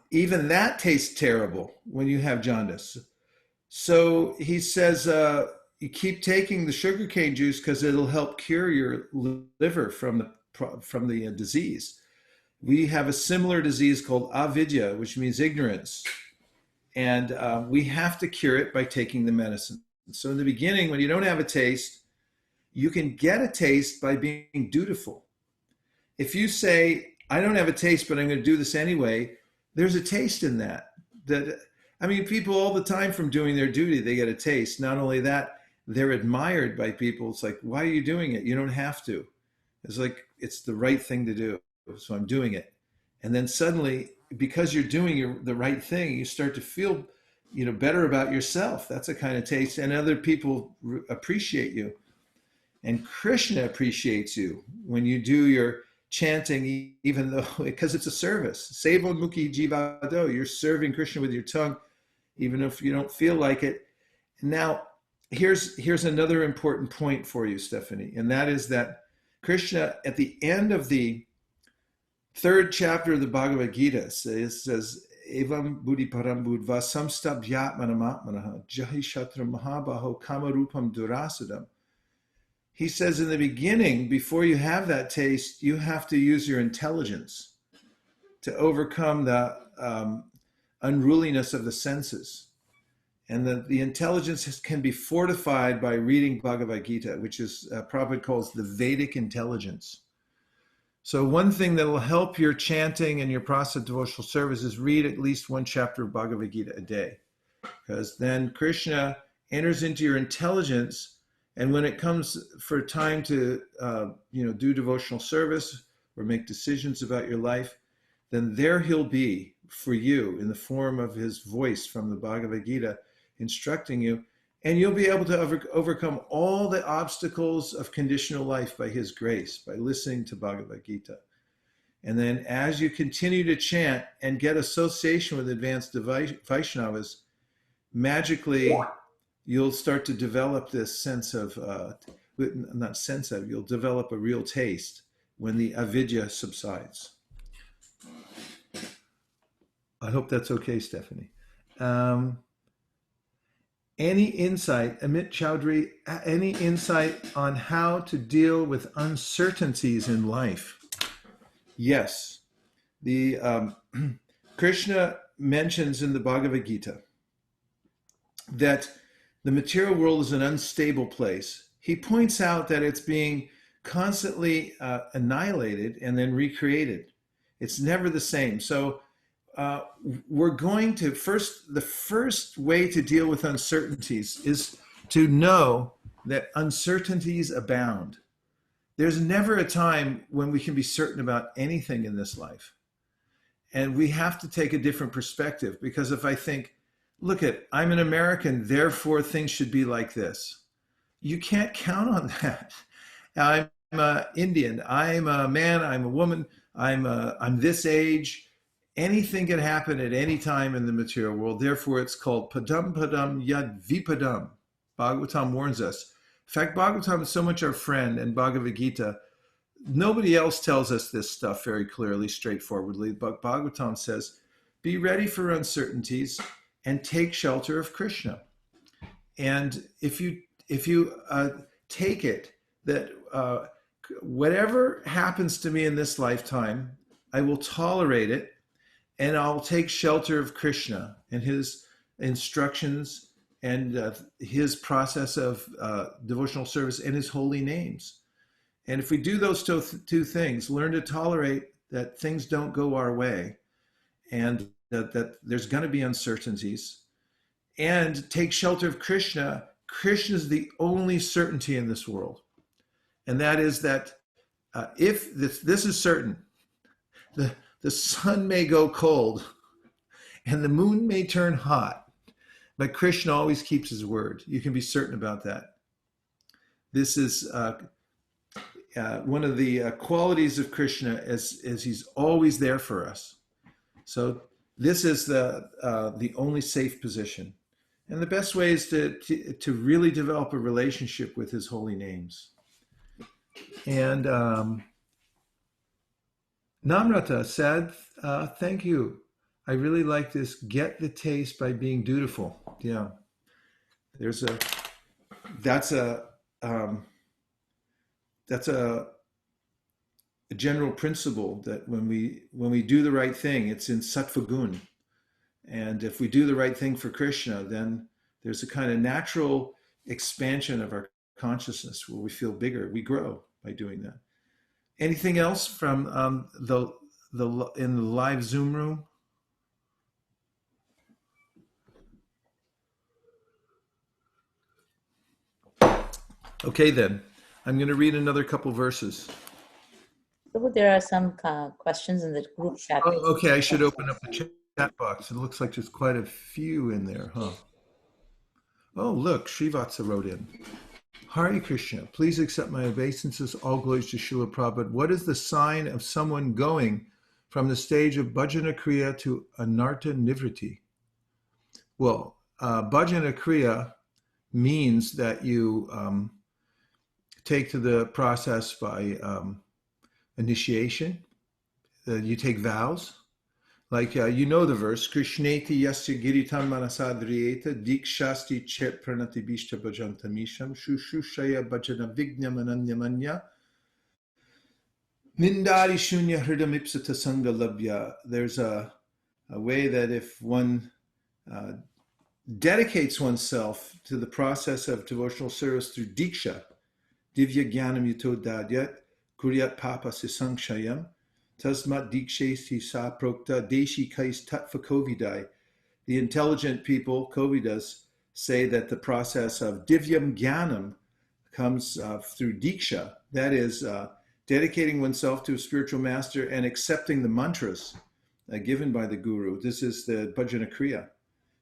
Speaker 1: even that tastes terrible when you have jaundice. So he says you keep taking the sugarcane juice because it'll help cure your liver from the disease. We have a similar disease called avidya, which means ignorance. And we have to cure it by taking the medicine. So in the beginning, when you don't have a taste, you can get a taste by being dutiful. If you say, I don't have a taste, but I'm going to do this anyway, there's a taste in that. People all the time from doing their duty, they get a taste. Not only that, they're admired by people. It's like, why are you doing it? You don't have to. It's like, it's the right thing to do. So I'm doing it. And then suddenly, because you're doing the right thing, you start to feel, better about yourself. That's a kind of taste. And other people appreciate you. And Krishna appreciates you when you do your chanting, even though, because it's a service. Sevo mukhi jivado, you're serving Krishna with your tongue, even if you don't feel like it. Now, here's another important point for you, Stephanie, and that is that Krishna, at the end of the 3rd chapter of the Bhagavad Gita, says Evam buddhi param buddva samstabhyatmanamatmanaha jahi shatra mahabaho kamarupam durasadam. He says in the beginning, before you have that taste, you have to use your intelligence to overcome the unruliness of the senses. And the intelligence can be fortified by reading Bhagavad Gita, which is Prabhupada calls the Vedic intelligence. So one thing that will help your chanting and your process of devotional service is read at least 1 chapter of Bhagavad Gita a day, because then Krishna enters into your intelligence, and when it comes for time to do devotional service or make decisions about your life, then there he'll be for you in the form of his voice from the Bhagavad Gita, instructing you, and you'll be able to overcome all the obstacles of conditional life by his grace, by listening to Bhagavad Gita. And then as you continue to chant and get association with advanced Vaishnavas, magically you'll start to develop this sense of, you'll develop a real taste when the avidya subsides. I hope that's okay, Stephanie. Any insight, Amit Chowdhury, any insight on how to deal with uncertainties in life? Yes. Krishna mentions in the Bhagavad Gita that the material world is an unstable place. He points out that it's being constantly annihilated and then recreated. It's never the same. So we're going to the first way to deal with uncertainties is to know that uncertainties abound. There's never a time when we can be certain about anything in this life. And we have to take a different perspective, because if I think, look I'm an American, therefore things should be like this. You can't count on that. I'm Indian, I'm a man, I'm a woman, I'm this age. Anything can happen at any time in the material world. Therefore, it's called padam padam yad vipadam. Bhagavatam warns us. In fact, Bhagavatam is so much our friend, and Bhagavad Gita, nobody else tells us this stuff very clearly, straightforwardly. But Bhagavatam says, be ready for uncertainties and take shelter of Krishna. And if you take it that whatever happens to me in this lifetime, I will tolerate it, and I'll take shelter of Krishna and his instructions and his process of devotional service and his holy names. And if we do those two things, learn to tolerate that things don't go our way, and that there's going to be uncertainties, and take shelter of Krishna. Krishna is the only certainty in this world. And that is that if this is certain, the sun may go cold and the moon may turn hot, but Krishna always keeps his word. You can be certain about that. This is one of the qualities of Krishna, as he's always there for us. So this is the only safe position. And the best way is to really develop a relationship with his holy names. And Namrata said, thank you. I really like this. Get the taste by being dutiful. Yeah. That's a general principle, that when we do the right thing, it's in sattva gun. And if we do the right thing for Krishna, then there's a kind of natural expansion of our consciousness where we feel bigger. We grow by doing that. Anything else from in the live Zoom room? Okay, then. I'm going to read another couple verses.
Speaker 5: So there are some questions in the group chat.
Speaker 1: Oh, okay. I should open up the chat box. It looks like there's quite a few in there, huh? Oh, look, Srivatsa wrote in. Hare Krishna, please accept my obeisances, all glories to Srila Prabhupada. What is the sign of someone going from the stage of bhajana kriya to anartha nivriti? Well, bhajana kriya means that you take to the process by initiation. You take vows. Like, you know the verse, Krishneti yasya giritam manasadriyeta dikshasti chet pranati bishta bhajantamisham shushushaya bhajana vignam ananyamanya nindari shunya hridam ipsata sangha labhya. There's a way that if one dedicates oneself to the process of devotional service through diksha, divya jnanam yuto dadyat, kuryat papa sisankshayam, tasmat dikshesi sa prokta deshi kais tatva kovidai. The intelligent people, Kovidas, say that the process of divyam jnanam comes through diksha, that is, dedicating oneself to a spiritual master and accepting the mantras given by the guru. This is the bhajana kriya.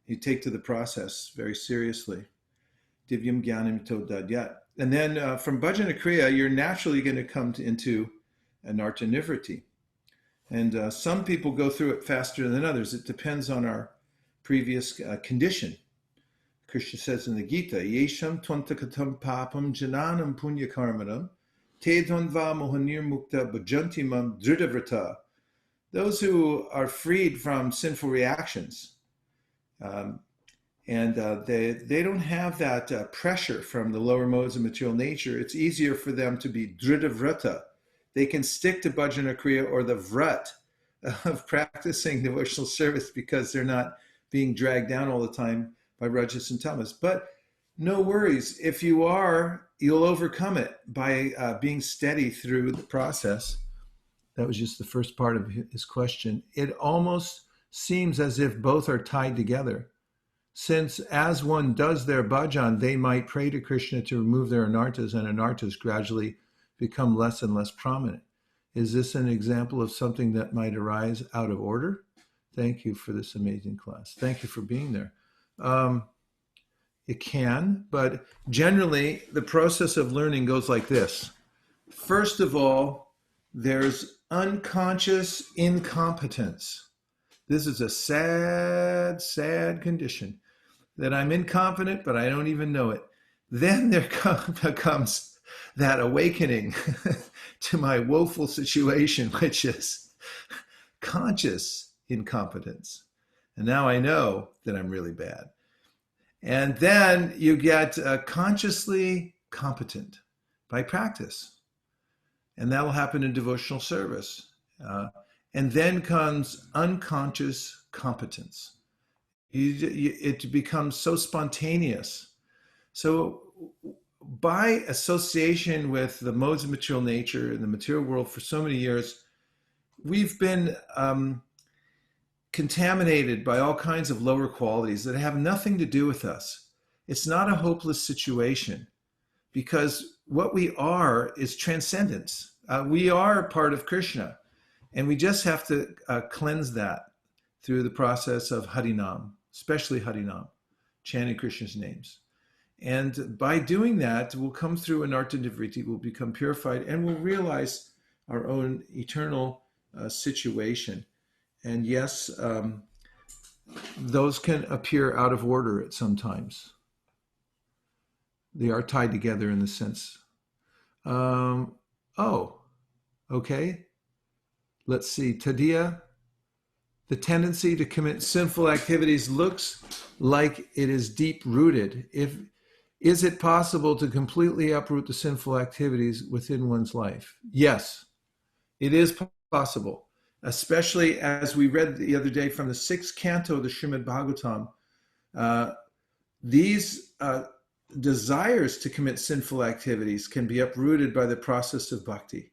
Speaker 1: You take to the process very seriously. Divyam jnanam to dadyat. And then from bhajana kriya, you're naturally going to come into anartha nivriti. And some people go through it faster than others. It depends on our previous condition. Krishna says in the Gita, Yesham twantakatam papam jananam punya karmanam te dvanva mohanir mukta bhajantimam dhridavrata. Those who are freed from sinful reactions, and they don't have that pressure from the lower modes of material nature. It's easier for them to be dhridavrata. They can stick to bhajana kriya or the vrat of practicing devotional service because they're not being dragged down all the time by rajas and tamas. But no worries. If you are, you'll overcome it by being steady through the process. That was just the first part of his question. It almost seems as if both are tied together, since as one does their bhajan, they might pray to Krishna to remove their anarthas, and anarthas gradually become less and less prominent. Is this an example of something that might arise out of order? Thank you for this amazing class. Thank you for being there. It can, but generally the process of learning goes like this. First of all, there's unconscious incompetence. This is a sad, sad condition, that I'm incompetent, but I don't even know it. Then there comes that awakening to my woeful situation, which is conscious incompetence. And now I know that I'm really bad. And then you get consciously competent by practice. And that will happen in devotional service. And then comes unconscious competence. It becomes so spontaneous. So by association with the modes of material nature and the material world for so many years, we've been contaminated by all kinds of lower qualities that have nothing to do with us. It's not a hopeless situation, because what we are is transcendence. We are part of Krishna, and we just have to cleanse that through the process of Harinam, especially Harinam, chanting Krishna's names. And by doing that, we'll come through anartha nivriti, we'll become purified, and we'll realize our own eternal situation. And yes, those can appear out of order at some times. They are tied together in the sense. Okay. Let's see. Tadiya, the tendency to commit sinful activities looks like it is deep-rooted. Is it possible to completely uproot the sinful activities within one's life? Yes, it is possible, especially as we read the other day from the 6th canto of the Cc.Madhya.22.134-142. These desires to commit sinful activities can be uprooted by the process of bhakti,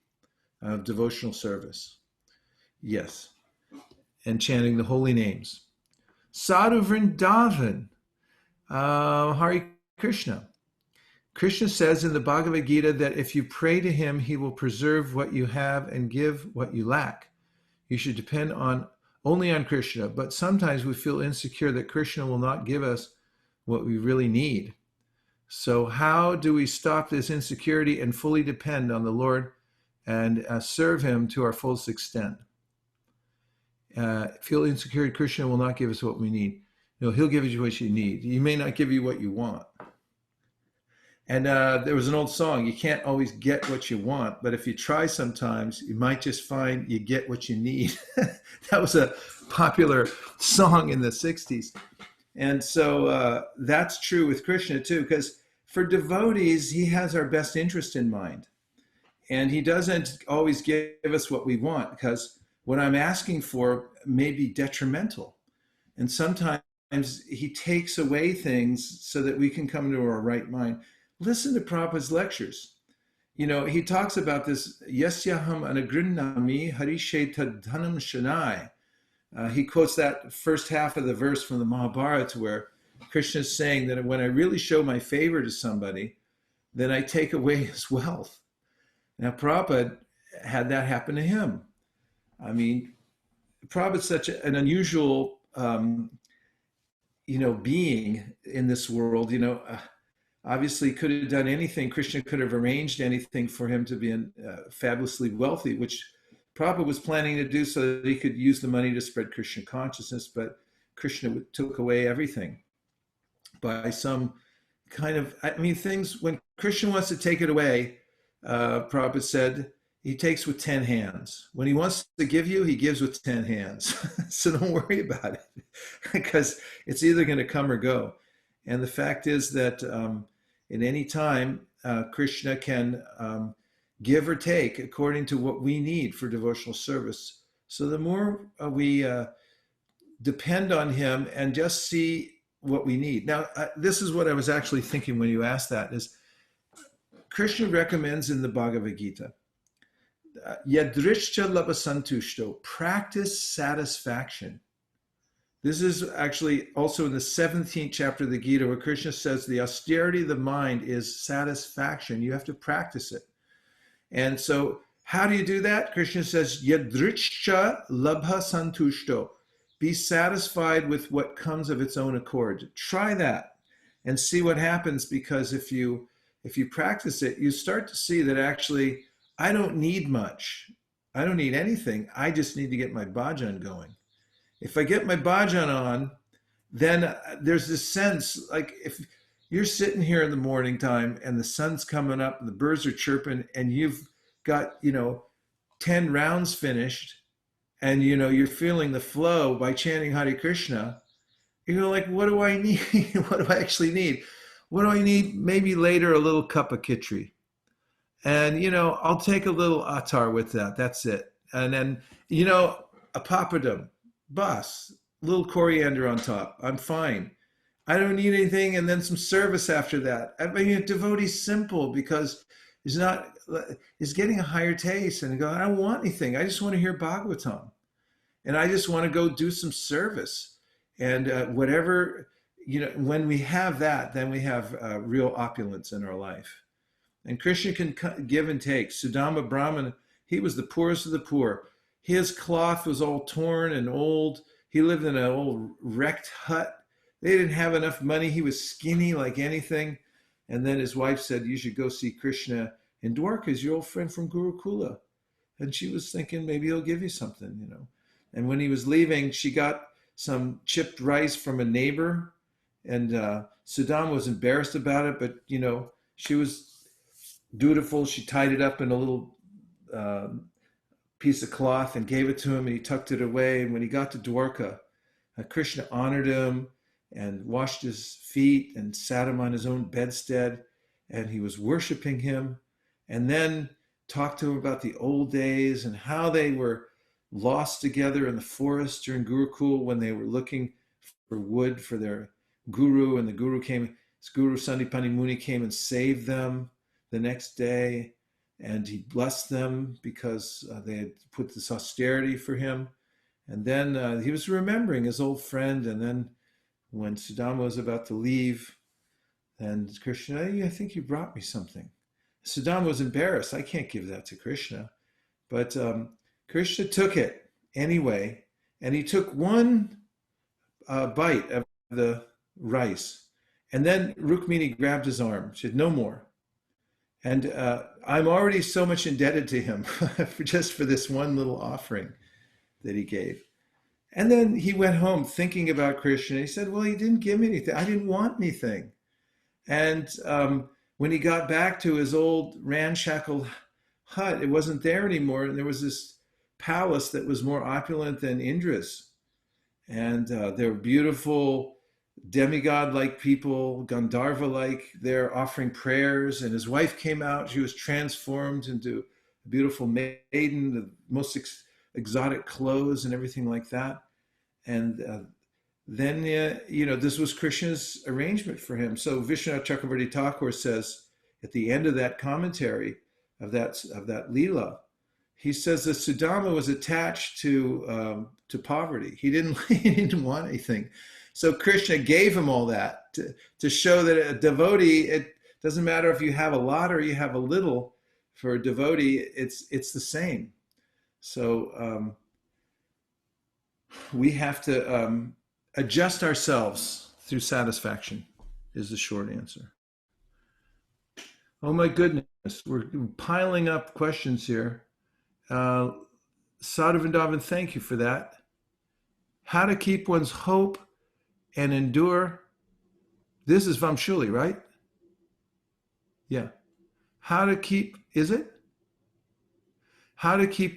Speaker 1: of devotional service. Yes, and chanting the holy names. Sadhu Vrindavan, Hare Krishna. Krishna says in the Bhagavad Gita that if you pray to him, he will preserve what you have and give what you lack. You should depend only on Krishna, but sometimes we feel insecure that Krishna will not give us what we really need. So how do we stop this insecurity and fully depend on the Lord and serve him to our fullest extent? Feel insecure, Krishna will not give us what we need. No, he'll give you what you need. He may not give you what you want. And there was an old song, you can't always get what you want, but if you try sometimes, you might just find you get what you need. That was a popular song in the 60s. And so that's true with Krishna too, because for devotees, he has our best interest in mind. And he doesn't always give us what we want, because what I'm asking for may be detrimental. And sometimes he takes away things so that we can come to our right mind. Listen to Prabhupada's lectures. You know, he talks about this, yasyaham anagrinnami harishetad dhanam shanai. He quotes that first half of the verse from the Mahabharata where Krishna is saying that when I really show my favor to somebody, then I take away his wealth. Now, Prabhupada had that happen to him. I mean, Prabhupada's such an unusual, being in this world. Obviously could have done anything. Krishna could have arranged anything for him to be fabulously wealthy, which Prabhupada was planning to do so that he could use the money to spread Krishna consciousness, but Krishna took away everything by some kind of, things, when Krishna wants to take it away, Prabhupada said, he takes with 10 hands. When he wants to give you, he gives with 10 hands. So don't worry about it, because it's either going to come or go. And the fact is that in any time, Krishna can give or take according to what we need for devotional service. So the more we depend on him and just see what we need. Now, this is what I was actually thinking when you asked that, is Krishna recommends in the Bhagavad Gita, yadrishcha labasantushto, practice satisfaction. This is actually also in the 17th chapter of the Gita, where Krishna says the austerity of the mind is satisfaction. You have to practice it. And so how do you do that? Krishna says, yadrishcha labha santushto. Be satisfied with what comes of its own accord. Try that and see what happens, because if you practice it, you start to see that actually, I don't need much. I don't need anything. I just need to get my bhajan going. If I get my bhajan on, then there's this sense, like if you're sitting here in the morning time and the sun's coming up and the birds are chirping and you've got, 10 rounds finished and, you're feeling the flow by chanting Hare Krishna, you're like, what do I need? What do I actually need? What do I need? Maybe later a little cup of khichdi. And, I'll take a little attar with that. That's it. And then, a papadum. Bus, little coriander on top. I'm fine. I don't need anything, and then some service after that. A devotee's simple because he's getting a higher taste and go, I don't want anything. I just want to hear Bhagavatam. And I just want to go do some service. And whatever, when we have that, then we have real opulence in our life. And Krishna can give and take. Sudama Brahman, he was the poorest of the poor. His cloth was all torn and old. He lived in an old wrecked hut. They didn't have enough money. He was skinny like anything. And then his wife said, you should go see Krishna in Dwarka, your old friend from Gurukula. And she was thinking, maybe he'll give you something, And when he was leaving, she got some chipped rice from a neighbor. And Sudama was embarrassed about it, but, she was dutiful. She tied it up in a little piece of cloth and gave it to him, and he tucked it away. And when he got to Dwarka, Krishna honored him and washed his feet and sat him on his own bedstead, and he was worshiping him, and then talked to him about the old days and how they were lost together in the forest during Gurukul when they were looking for wood for their guru, and the guru came, his guru Sandipani Muni came and saved them the next day. And he blessed them because they had put this austerity for him. And then he was remembering his old friend. And then when Sudama was about to leave, then Krishna, I think you brought me something. Sudama was embarrassed. I can't give that to Krishna. But Krishna took it anyway. And he took one bite of the rice. And then Rukmini grabbed his arm. She said, no more. And I'm already so much indebted to him just for this one little offering that he gave. And then he went home thinking about Krishna. He said, well, he didn't give me anything. I didn't want anything. And when he got back to his old ramshackle hut, it wasn't there anymore. And there was this palace that was more opulent than Indra's. And there were beautiful demigod-like people, Gandharva-like. They're offering prayers. And his wife came out. She was transformed into a beautiful maiden, the most exotic clothes and everything like that. And then, this was Krishna's arrangement for him. So Vishwanath Chakravarti Thakur says at the end of that commentary of that Leela, he says that Sudama was attached to poverty. He didn't want anything. So Krishna gave him all that to show that a devotee, it doesn't matter if you have a lot or you have a little. For a devotee, it's the same. So we have to adjust ourselves through satisfaction is the short answer. Oh my goodness, we're piling up questions here. Sadhu Vrindavan, thank you for that. How to keep one's hope and endure. This is Vamshuli, right? Yeah. How to keep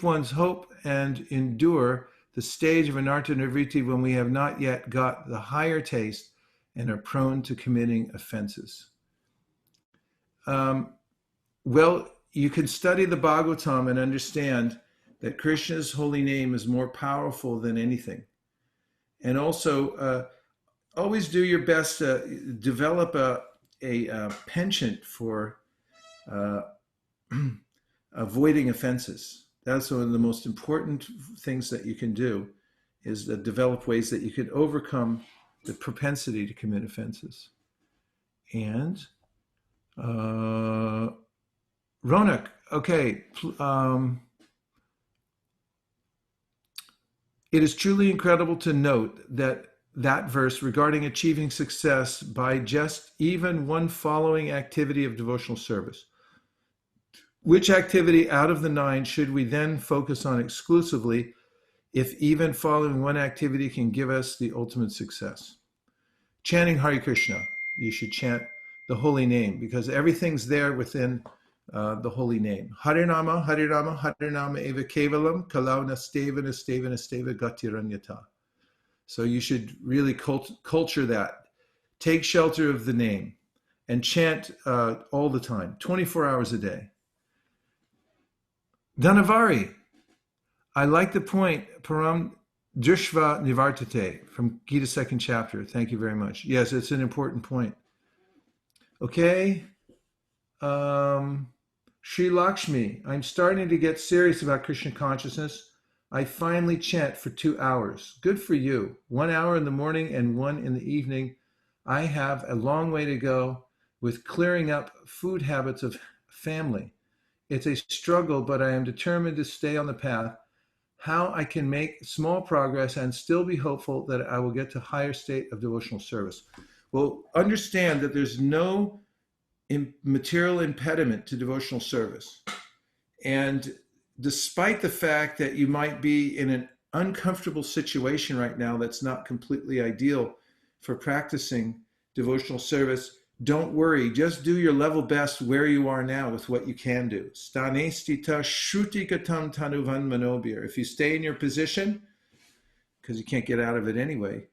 Speaker 1: one's hope and endure the stage of anartha nivritti when we have not yet got the higher taste and are prone to committing offenses. Well, you can study the Bhagavatam and understand that Krishna's holy name is more powerful than anything. And also, always do your best to develop a penchant for avoiding offenses. That's one of the most important things that you can do, is to develop ways that you can overcome the propensity to commit offenses. And Ronak, okay. It is truly incredible to note that verse regarding achieving success by just even one following activity of devotional service. Which activity out of the 9 should we then focus on exclusively if even following one activity can give us the ultimate success? Chanting Hare Krishna. You should chant the holy name because everything's there within the holy name. Harinama, Harinama, Harinama eva kevalam, kalau nasteva, nasteva, nasteva gatiranyata. So you should really culture that. Take shelter of the name and chant all the time, 24 hours a day. Dhanavari, I like the point, param drishva nivartate, from Gita 2nd chapter. Thank you very much. Yes, it's an important point. Okay. Sri Lakshmi, I'm starting to get serious about Krishna consciousness. I finally chant for 2 hours. Good for you. 1 hour in the morning and 1 in the evening. I have a long way to go with clearing up food habits of family. It's a struggle, but I am determined to stay on the path. How I can make small progress and still be hopeful that I will get to higher state of devotional service. Well, understand that there's no material impediment to devotional service. And despite the fact that you might be in an uncomfortable situation right now that's not completely ideal for practicing devotional service, don't worry. Just do your level best where you are now with what you can do. Stanestita shrutikatam tanuvan manobir. If you stay in your position, because you can't get out of it anyway,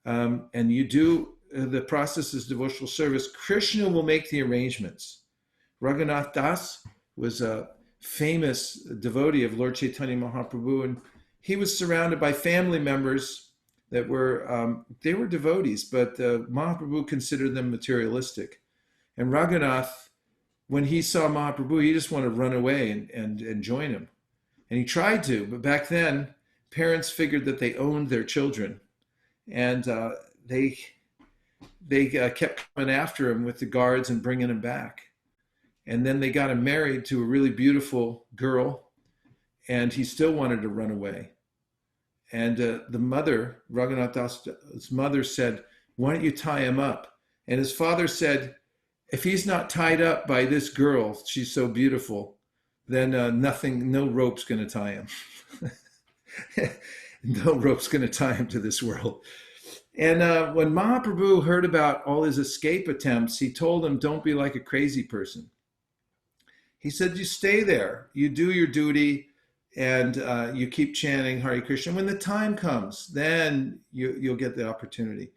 Speaker 1: and you do the process is devotional service, Krishna will make the arrangements. Raghunath Das was a famous devotee of Lord Chaitanya Mahaprabhu, and he was surrounded by family members that were, they were devotees, but Mahaprabhu considered them materialistic. And Raghunath, when he saw Mahaprabhu, he just wanted to run away and join him. And he tried to, but back then, parents figured that they owned their children. And they kept coming after him with the guards and bringing him back. And then they got him married to a really beautiful girl, and he still wanted to run away. And the mother, Raghunath Das's mother, said, why don't you tie him up And his father said, if he's not tied up by this girl, she's so beautiful, then no rope's going to tie him. No rope's going to tie him to this world. And when Mahaprabhu heard about all his escape attempts, he told him, don't be like a crazy person. He said, you stay there, you do your duty, and you keep chanting Hare Krishna. When the time comes, then you'll get the opportunity.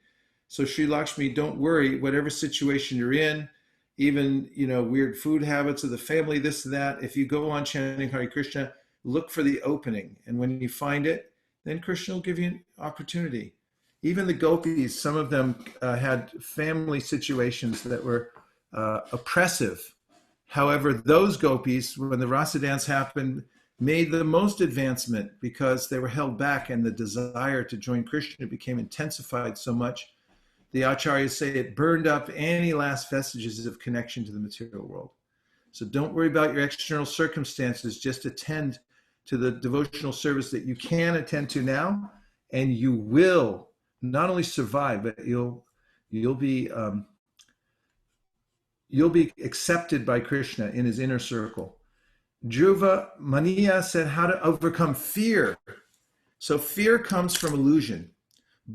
Speaker 1: So Sri Lakshmi, don't worry, whatever situation you're in, even weird food habits of the family, this and that, if you go on chanting Hare Krishna, look for the opening. And when you find it, then Krishna will give you an opportunity. Even the gopis, some of them had family situations that were oppressive. However, those gopis, when the rasa dance happened, made the most advancement because they were held back, and the desire to join Krishna became intensified so much. The acharyas say it burned up any last vestiges of connection to the material world. So don't worry about your external circumstances. Just attend to the devotional service that you can attend to now, and you will not only survive, but you'll be accepted by Krishna in his inner circle. Dhruva Mania said how to overcome fear. So fear comes from illusion.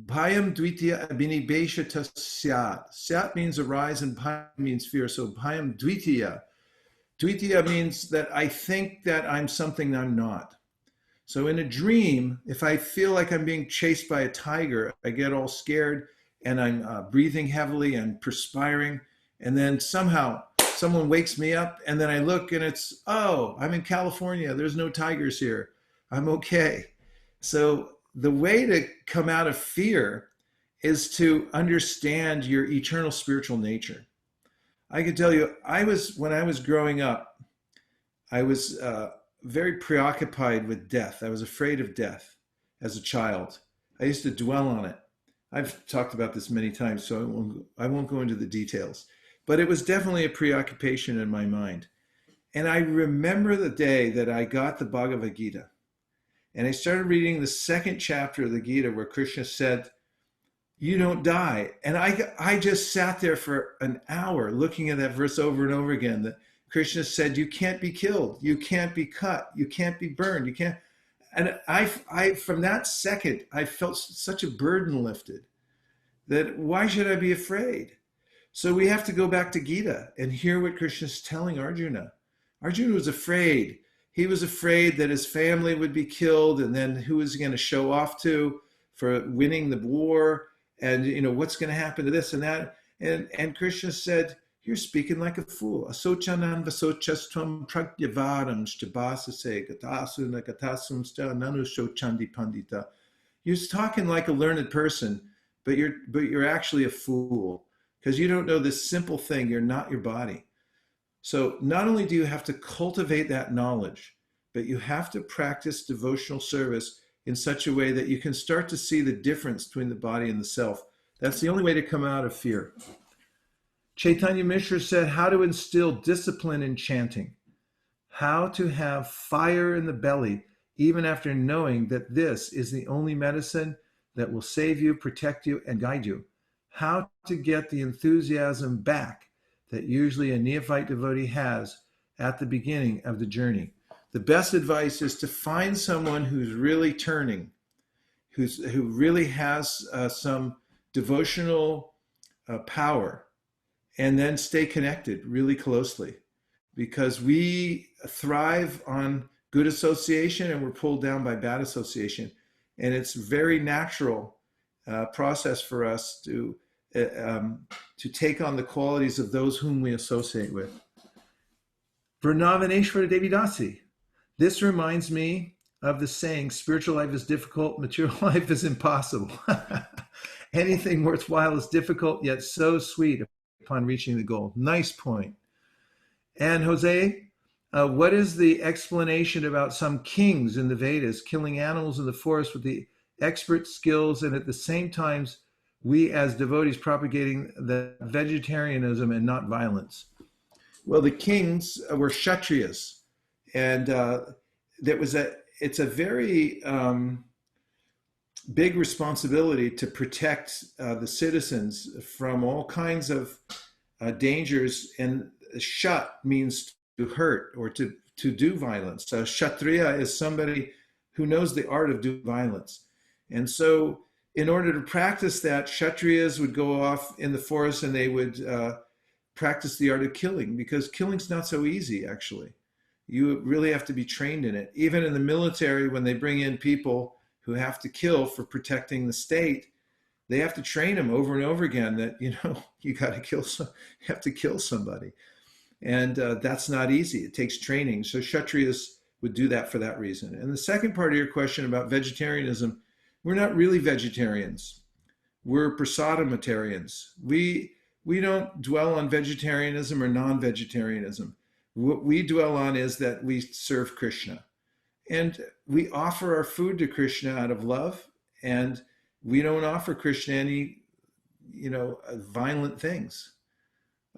Speaker 1: Bhayam dvitiya abhinibesha syat. Syat means arise, and bhayam means fear. So bhayam dvitiya. Dvitiya means that I think that I'm something I'm not. So in a dream, if I feel like I'm being chased by a tiger, I get all scared and I'm breathing heavily and perspiring. And then somehow someone wakes me up, and then I look and it's, oh, I'm in California. There's no tigers here. I'm okay. So the way to come out of fear is to understand your eternal spiritual nature. I can tell you, when I was growing up, I was very preoccupied with death. I was afraid of death as a child. I used to dwell on it. I've talked about this many times, so I won't go into the details. But it was definitely a preoccupation in my mind. And I remember the day that I got the Bhagavad Gita. And I started reading the second chapter of the Gita where Krishna said, you don't die. And I just sat there for an hour looking at that verse over and over again. That Krishna said, you can't be killed. You can't be cut. You can't be burned. You can't. And I from that second, I felt such a burden lifted that why should I be afraid? So we have to go back to Gita and hear what Krishna is telling Arjuna. Arjuna was afraid. He was afraid that his family would be killed, and then who was he going to show off to for winning the war? And what's going to happen to this and that? And Krishna said, you're speaking like a fool. Asochanan vasochastvam pragyavaram shtabasase gatasuna gatasumsta nanu shochandi pandita. You're talking like a learned person, but you're actually a fool because you don't know this simple thing. You're not your body. So not only do you have to cultivate that knowledge, but you have to practice devotional service in such a way that you can start to see the difference between the body and the self. That's the only way to come out of fear. Chaitanya Mishra said how to instill discipline in chanting, how to have fire in the belly, even after knowing that this is the only medicine that will save you, protect you, and guide you, how to get the enthusiasm back that usually a neophyte devotee has at the beginning of the journey. The best advice is to find someone who's really turning, who really has some devotional power, and then stay connected really closely, because we thrive on good association and we're pulled down by bad association. And it's very natural process for us to take on the qualities of those whom we associate with. Vrnavaneshwara Devi Dasi. This reminds me of the saying, spiritual life is difficult, material life is impossible. Anything worthwhile is difficult, yet so sweet upon reaching the goal. Nice point. And Jose, what is the explanation about some kings in the Vedas killing animals in the forest with the expert skills, and at the same time, we as devotees propagating the vegetarianism and not violence? Well, the kings were Kshatriyas, and it's a very big responsibility to protect the citizens from all kinds of dangers. And shat means to hurt or to do violence. So kshatriya is somebody who knows the art of doing violence. And so in order to practice that, kshatriyas would go off in the forest and they would practice the art of killing, because killing's not so easy, actually. You really have to be trained in it. Even in the military, when they bring in people who have to kill for protecting the state, they have to train them over and over again that, you know, you got to kill some, you have to kill somebody. And that's not easy. It takes training. So Kshatriyas would do that for that reason. And the second part of your question about vegetarianism, we're not really vegetarians. We're prasadamatarians. We don't dwell on vegetarianism or non-vegetarianism. What we dwell on is that we serve Krishna. And we offer our food to Krishna out of love, and we don't offer Krishna any, you know, violent things.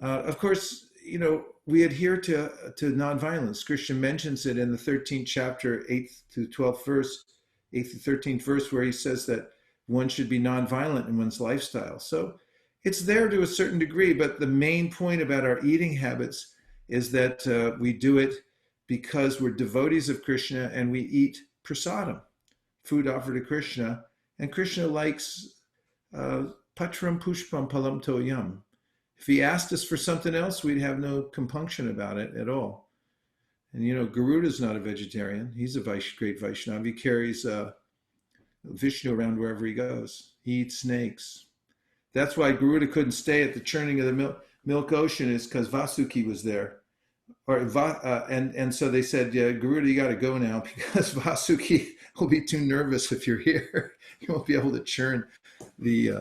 Speaker 1: Of course, you know, we adhere to nonviolence. Krishna mentions it in the 13th chapter, 8th to 12th verse, 8th to 13th verse, where he says that one should be nonviolent in one's lifestyle. So it's there to a certain degree, but the main point about our eating habits is that we do it because we're devotees of Krishna and we eat prasadam, food offered to Krishna. And Krishna likes patram pushpam palam toyam. If he asked us for something else, we'd have no compunction about it at all. And you know, Garuda's not a vegetarian. He's a great Vaishnava. He carries Vishnu around wherever he goes. He eats snakes. That's why Garuda couldn't stay at the churning of the milk ocean, is because Vasuki was there. And so they said, yeah, Garuda, you got to go now, because Vasuki will be too nervous if you're here. You won't be able to churn the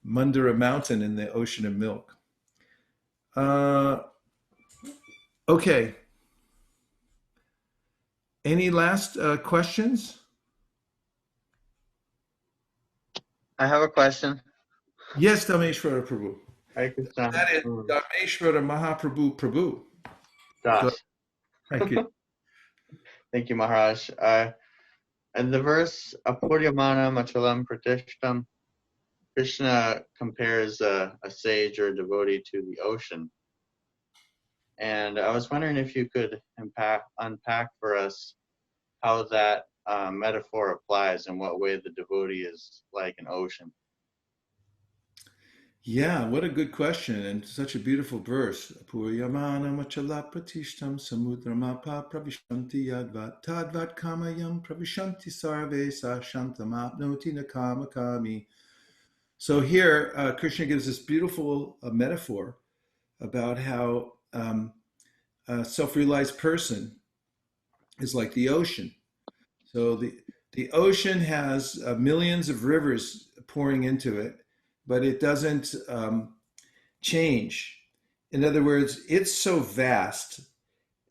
Speaker 1: Mandara mountain in the ocean of milk. Okay. Any last questions?
Speaker 2: I have a question.
Speaker 1: Yes, Dharmeshwara Prabhu.
Speaker 2: Hare Krishna.
Speaker 1: That is Dharmeshwara Mahaprabhu Prabhu.
Speaker 2: Das.
Speaker 1: Thank you.
Speaker 2: Thank you, Maharaj. And the verse Apuryamana Machalam Pratishtam, Krishna compares a sage or a devotee to the ocean. And I was wondering if you could unpack for us how that metaphor applies, and what way the devotee is like an ocean.
Speaker 1: Yeah, what a good question, and such a beautiful verse. Puryamana machala pratishtam samudramapa pravishanti yadvat tadvat kamayam pravishanti sarve sa shantamapnoti nakamakami. So here, Krishna gives this beautiful metaphor about how a self-realized person is like the ocean. So the ocean has millions of rivers pouring into it, but it doesn't change. In other words, it's so vast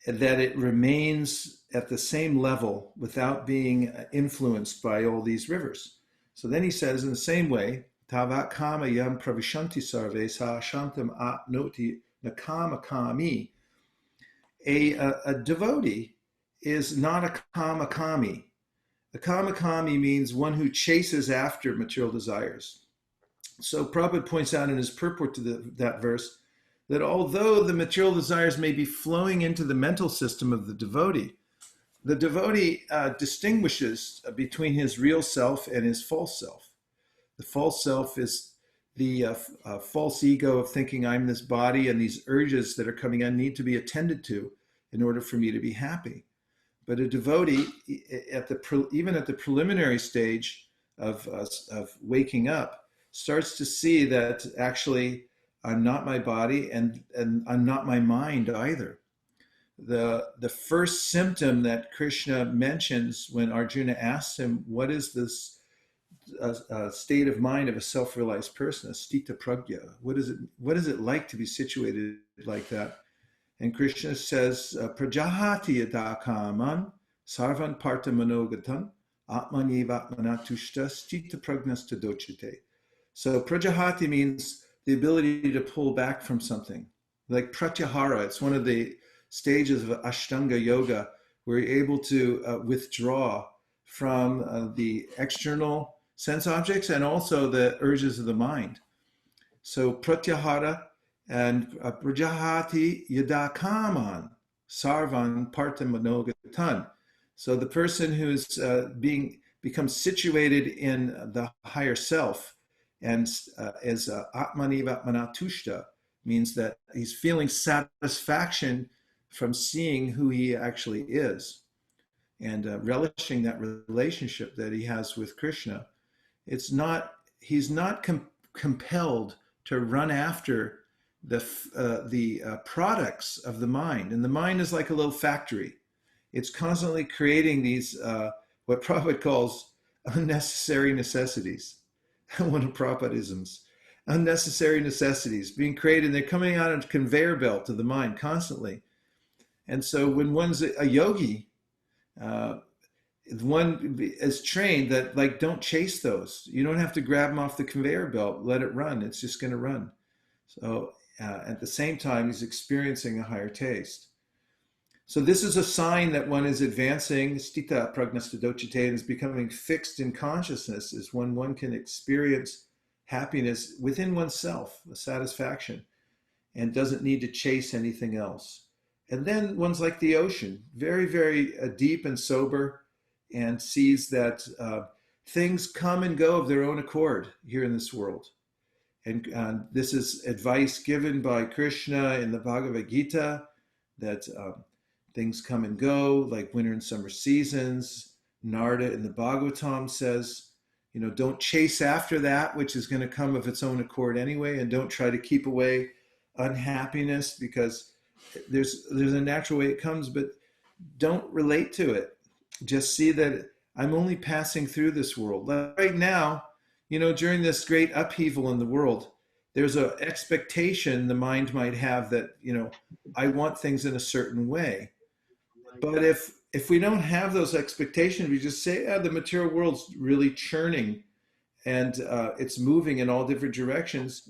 Speaker 1: that it remains at the same level without being influenced by all these rivers. So then he says, in the same way, tavat kama yam pravishanti sarve sa shantam atnoti nakama kami. A devotee is not a kamakami. A kamakami means one who chases after material desires. So Prabhupada points out in his purport to that verse that although the material desires may be flowing into the mental system of the devotee distinguishes between his real self and his false self. The false self is the false ego of thinking I'm this body, and these urges that are coming on need to be attended to in order for me to be happy. But a devotee, even at the preliminary stage of waking up, starts to see that actually I'm not my body, and I'm not my mind either. The first symptom that Krishna mentions when Arjuna asks him, what is this state of mind of a self-realized person, a stita pragya? What is it like to be situated like that? And Krishna says, prajahati yadakaman sarvan parta manogatan atmanyevatmanatushta stita pragnas tadochite. So prajahati means the ability to pull back from something. Like pratyahara, it's one of the stages of Ashtanga yoga where you're able to withdraw from the external sense objects and also the urges of the mind. So pratyahara and prajahati yada kaman sarvan partamanogathan. So the person who's becomes situated in the higher self and is atmaniva manatushta, means that he's feeling satisfaction from seeing who he actually is and relishing that relationship that he has with Krishna. It's not, he's not compelled to run after the products of the mind. And the mind is like a little factory. It's constantly creating these, what Prabhupada calls unnecessary necessities. One of Prabhupadaisms. Unnecessary necessities being created, and they're coming out on a conveyor belt of the mind constantly. And so when one's a yogi, one is trained that, like, don't chase those. You don't have to grab them off the conveyor belt. Let it run. It's just going to run. So at the same time, he's experiencing a higher taste. So this is a sign that one is advancing, stita pragnastadochite, and is becoming fixed in consciousness, is when one can experience happiness within oneself, a satisfaction, and doesn't need to chase anything else. And then one's like the ocean, very, very deep and sober, and sees that things come and go of their own accord here in this world. And this is advice given by Krishna in the Bhagavad Gita, that things come and go, like winter and summer seasons. Narada in the Bhagavatam says, you know, don't chase after that which is going to come of its own accord anyway, and don't try to keep away unhappiness, because there's a natural way it comes, but don't relate to it. Just see that I'm only passing through this world. Like right now, you know, during this great upheaval in the world, there's an expectation the mind might have that, you know, I want things in a certain way. But if we don't have those expectations, we just say, the material world's really churning, and it's moving in all different directions,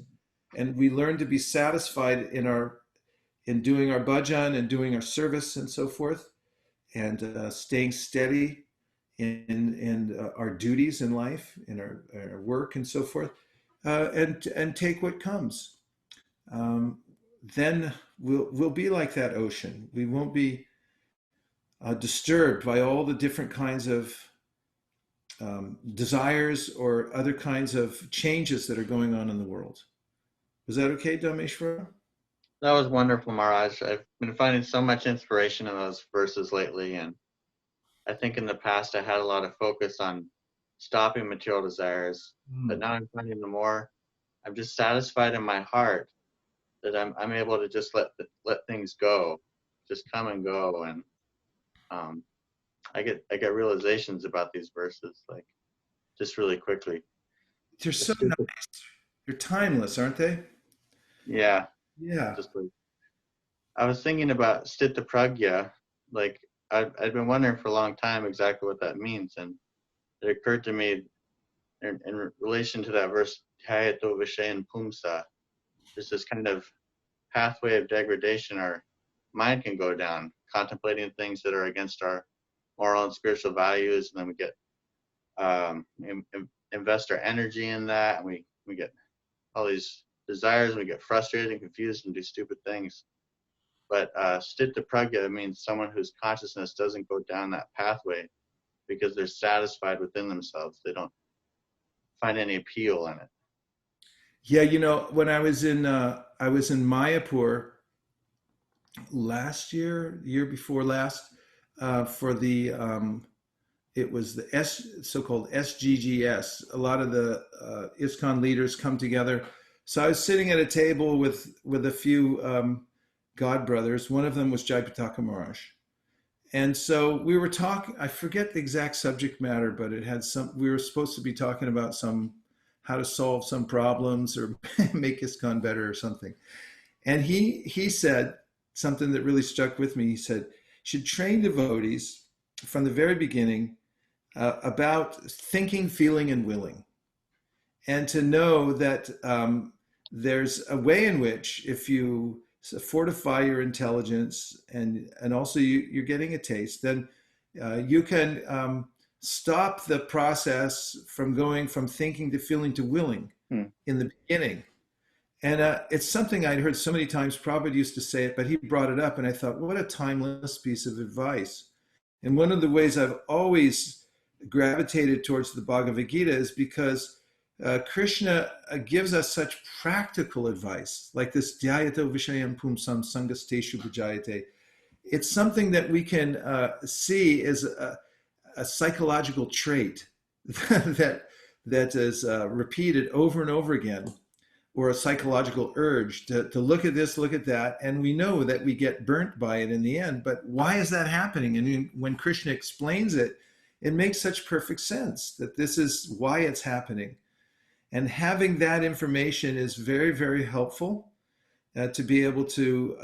Speaker 1: and we learn to be satisfied in doing our bhajan and doing our service and so forth, and staying steady in our duties in life, in our work and so forth, and take what comes. Then we'll be like that ocean. We won't be disturbed by all the different kinds of desires or other kinds of changes that are going on in the world. Was that okay, Dhameshwara?
Speaker 2: That was wonderful, Maharaj. I've been finding so much inspiration in those verses lately, and I think in the past I had a lot of focus on stopping material desires, but now I'm finding the more I'm just satisfied in my heart that I'm able to just let things go, just come and go, and I get realizations about these verses, like, just really quickly.
Speaker 1: They're so nice. They're timeless, aren't they?
Speaker 2: Yeah.
Speaker 1: Yeah.
Speaker 2: Just like, I was thinking about Sthitta Pragya, like I've been wondering for a long time exactly what that means, and it occurred to me in relation to that verse, Dhyato Vishayan Pumsa, there's this kind of pathway of degradation our mind can go down, contemplating things that are against our moral and spiritual values, and then we get invest our energy in that, and we get all these desires, and we get frustrated and confused and do stupid things. But Sthitta Pragya means someone whose consciousness doesn't go down that pathway because they're satisfied within themselves. They don't find any appeal in it.
Speaker 1: Yeah, you know, when I was in Mayapur last year before last, for the it was the so-called SGGS. A lot of the ISKCON leaders come together. So I was sitting at a table with a few God brothers. One of them was Jayapataka Maharaj. And so we were talking, I forget the exact subject matter, but it had we were supposed to be talking about how to solve some problems or make ISKCON better or something. And he said something that really stuck with me. He said, should train devotees from the very beginning about thinking, feeling, and willing. And to know that there's a way in which if you fortify your intelligence and also you're getting a taste, then you can stop the process from going from thinking to feeling to willing in the beginning. And it's something I'd heard so many times. Prabhupada used to say it, but he brought it up, and I thought, what a timeless piece of advice. And one of the ways I've always gravitated towards the Bhagavad Gita is because Krishna gives us such practical advice, like this dhyato vishayam pumsam sangasteshu bhajayate. It's something that we can see as a psychological trait that is repeated over and over again, or a psychological urge to look at this, look at that, and we know that we get burnt by it in the end. But why is that happening? And when Krishna explains it, it makes such perfect sense that this is why it's happening. And having that information is very, very helpful to be able to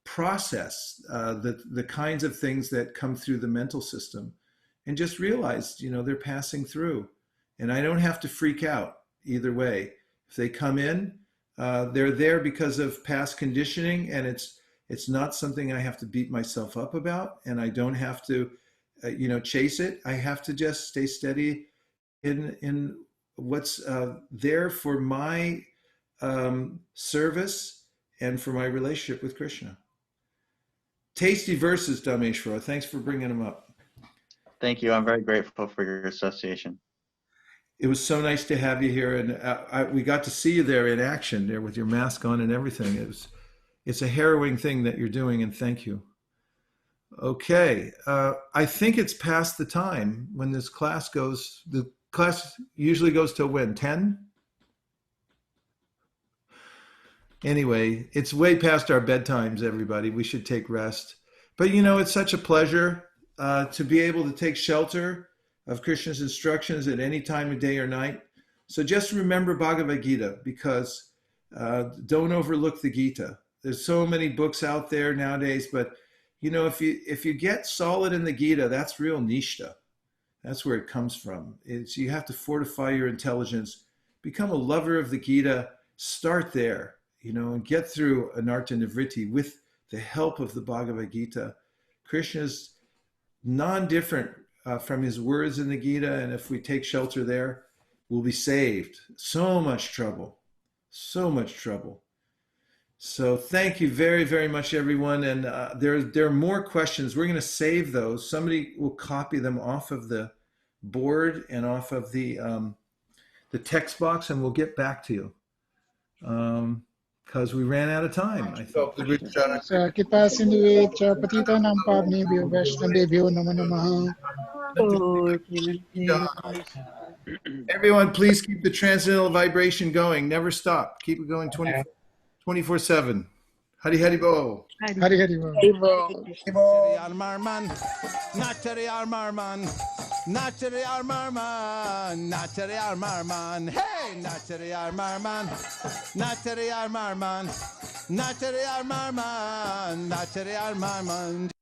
Speaker 1: process the kinds of things that come through the mental system, and just realize, they're passing through. And I don't have to freak out either way. If they come in, they're there because of past conditioning, and it's not something I have to beat myself up about, and I don't have to, chase it. I have to just stay steady in what's there for my service and for my relationship with Krishna. Tasty verses, Dhameshwara. Thanks for bringing them up.
Speaker 2: Thank you. I'm very grateful for your association.
Speaker 1: It was so nice to have you here, and we got to see you there in action, there with your mask on and everything. It's a harrowing thing that you're doing, and thank you. Okay, I think it's past the time when this class goes. The class usually goes till when? 10? Anyway, it's way past our bedtimes, everybody. We should take rest. But it's such a pleasure to be able to take shelter of Krishna's instructions at any time of day or night. So just remember Bhagavad Gita, because don't overlook the Gita. There's so many books out there nowadays, but if you get solid in the Gita, that's real nishta. That's where it comes from. You have to fortify your intelligence, become a lover of the Gita, start there, and get through anartha nivritti with the help of the Bhagavad Gita. Krishna's non-different from his words in the Gita, and if we take shelter there, we'll be saved. So much trouble. So thank you very, very much, everyone. And there are more questions. We're going to save those. Somebody will copy them off of the board and off of the text box, and we'll get back to you. Because we ran out of time, I think.
Speaker 8: Kita sindhuve cha patitanam pavnebhyo vaishnavebhyo namo namaha.
Speaker 1: Everyone, please keep the transcendental vibration going. Never stop. Keep it going 24/7. Hari Hari Bo.
Speaker 8: Hari Hari Bo.
Speaker 9: Nachari Armarman, Nachari Armarman, Nachari Armarman, Nachari Armarman, hey, Nachari Armarman, Nachari Armarman, Nachari Armarman, Nachari Armarman.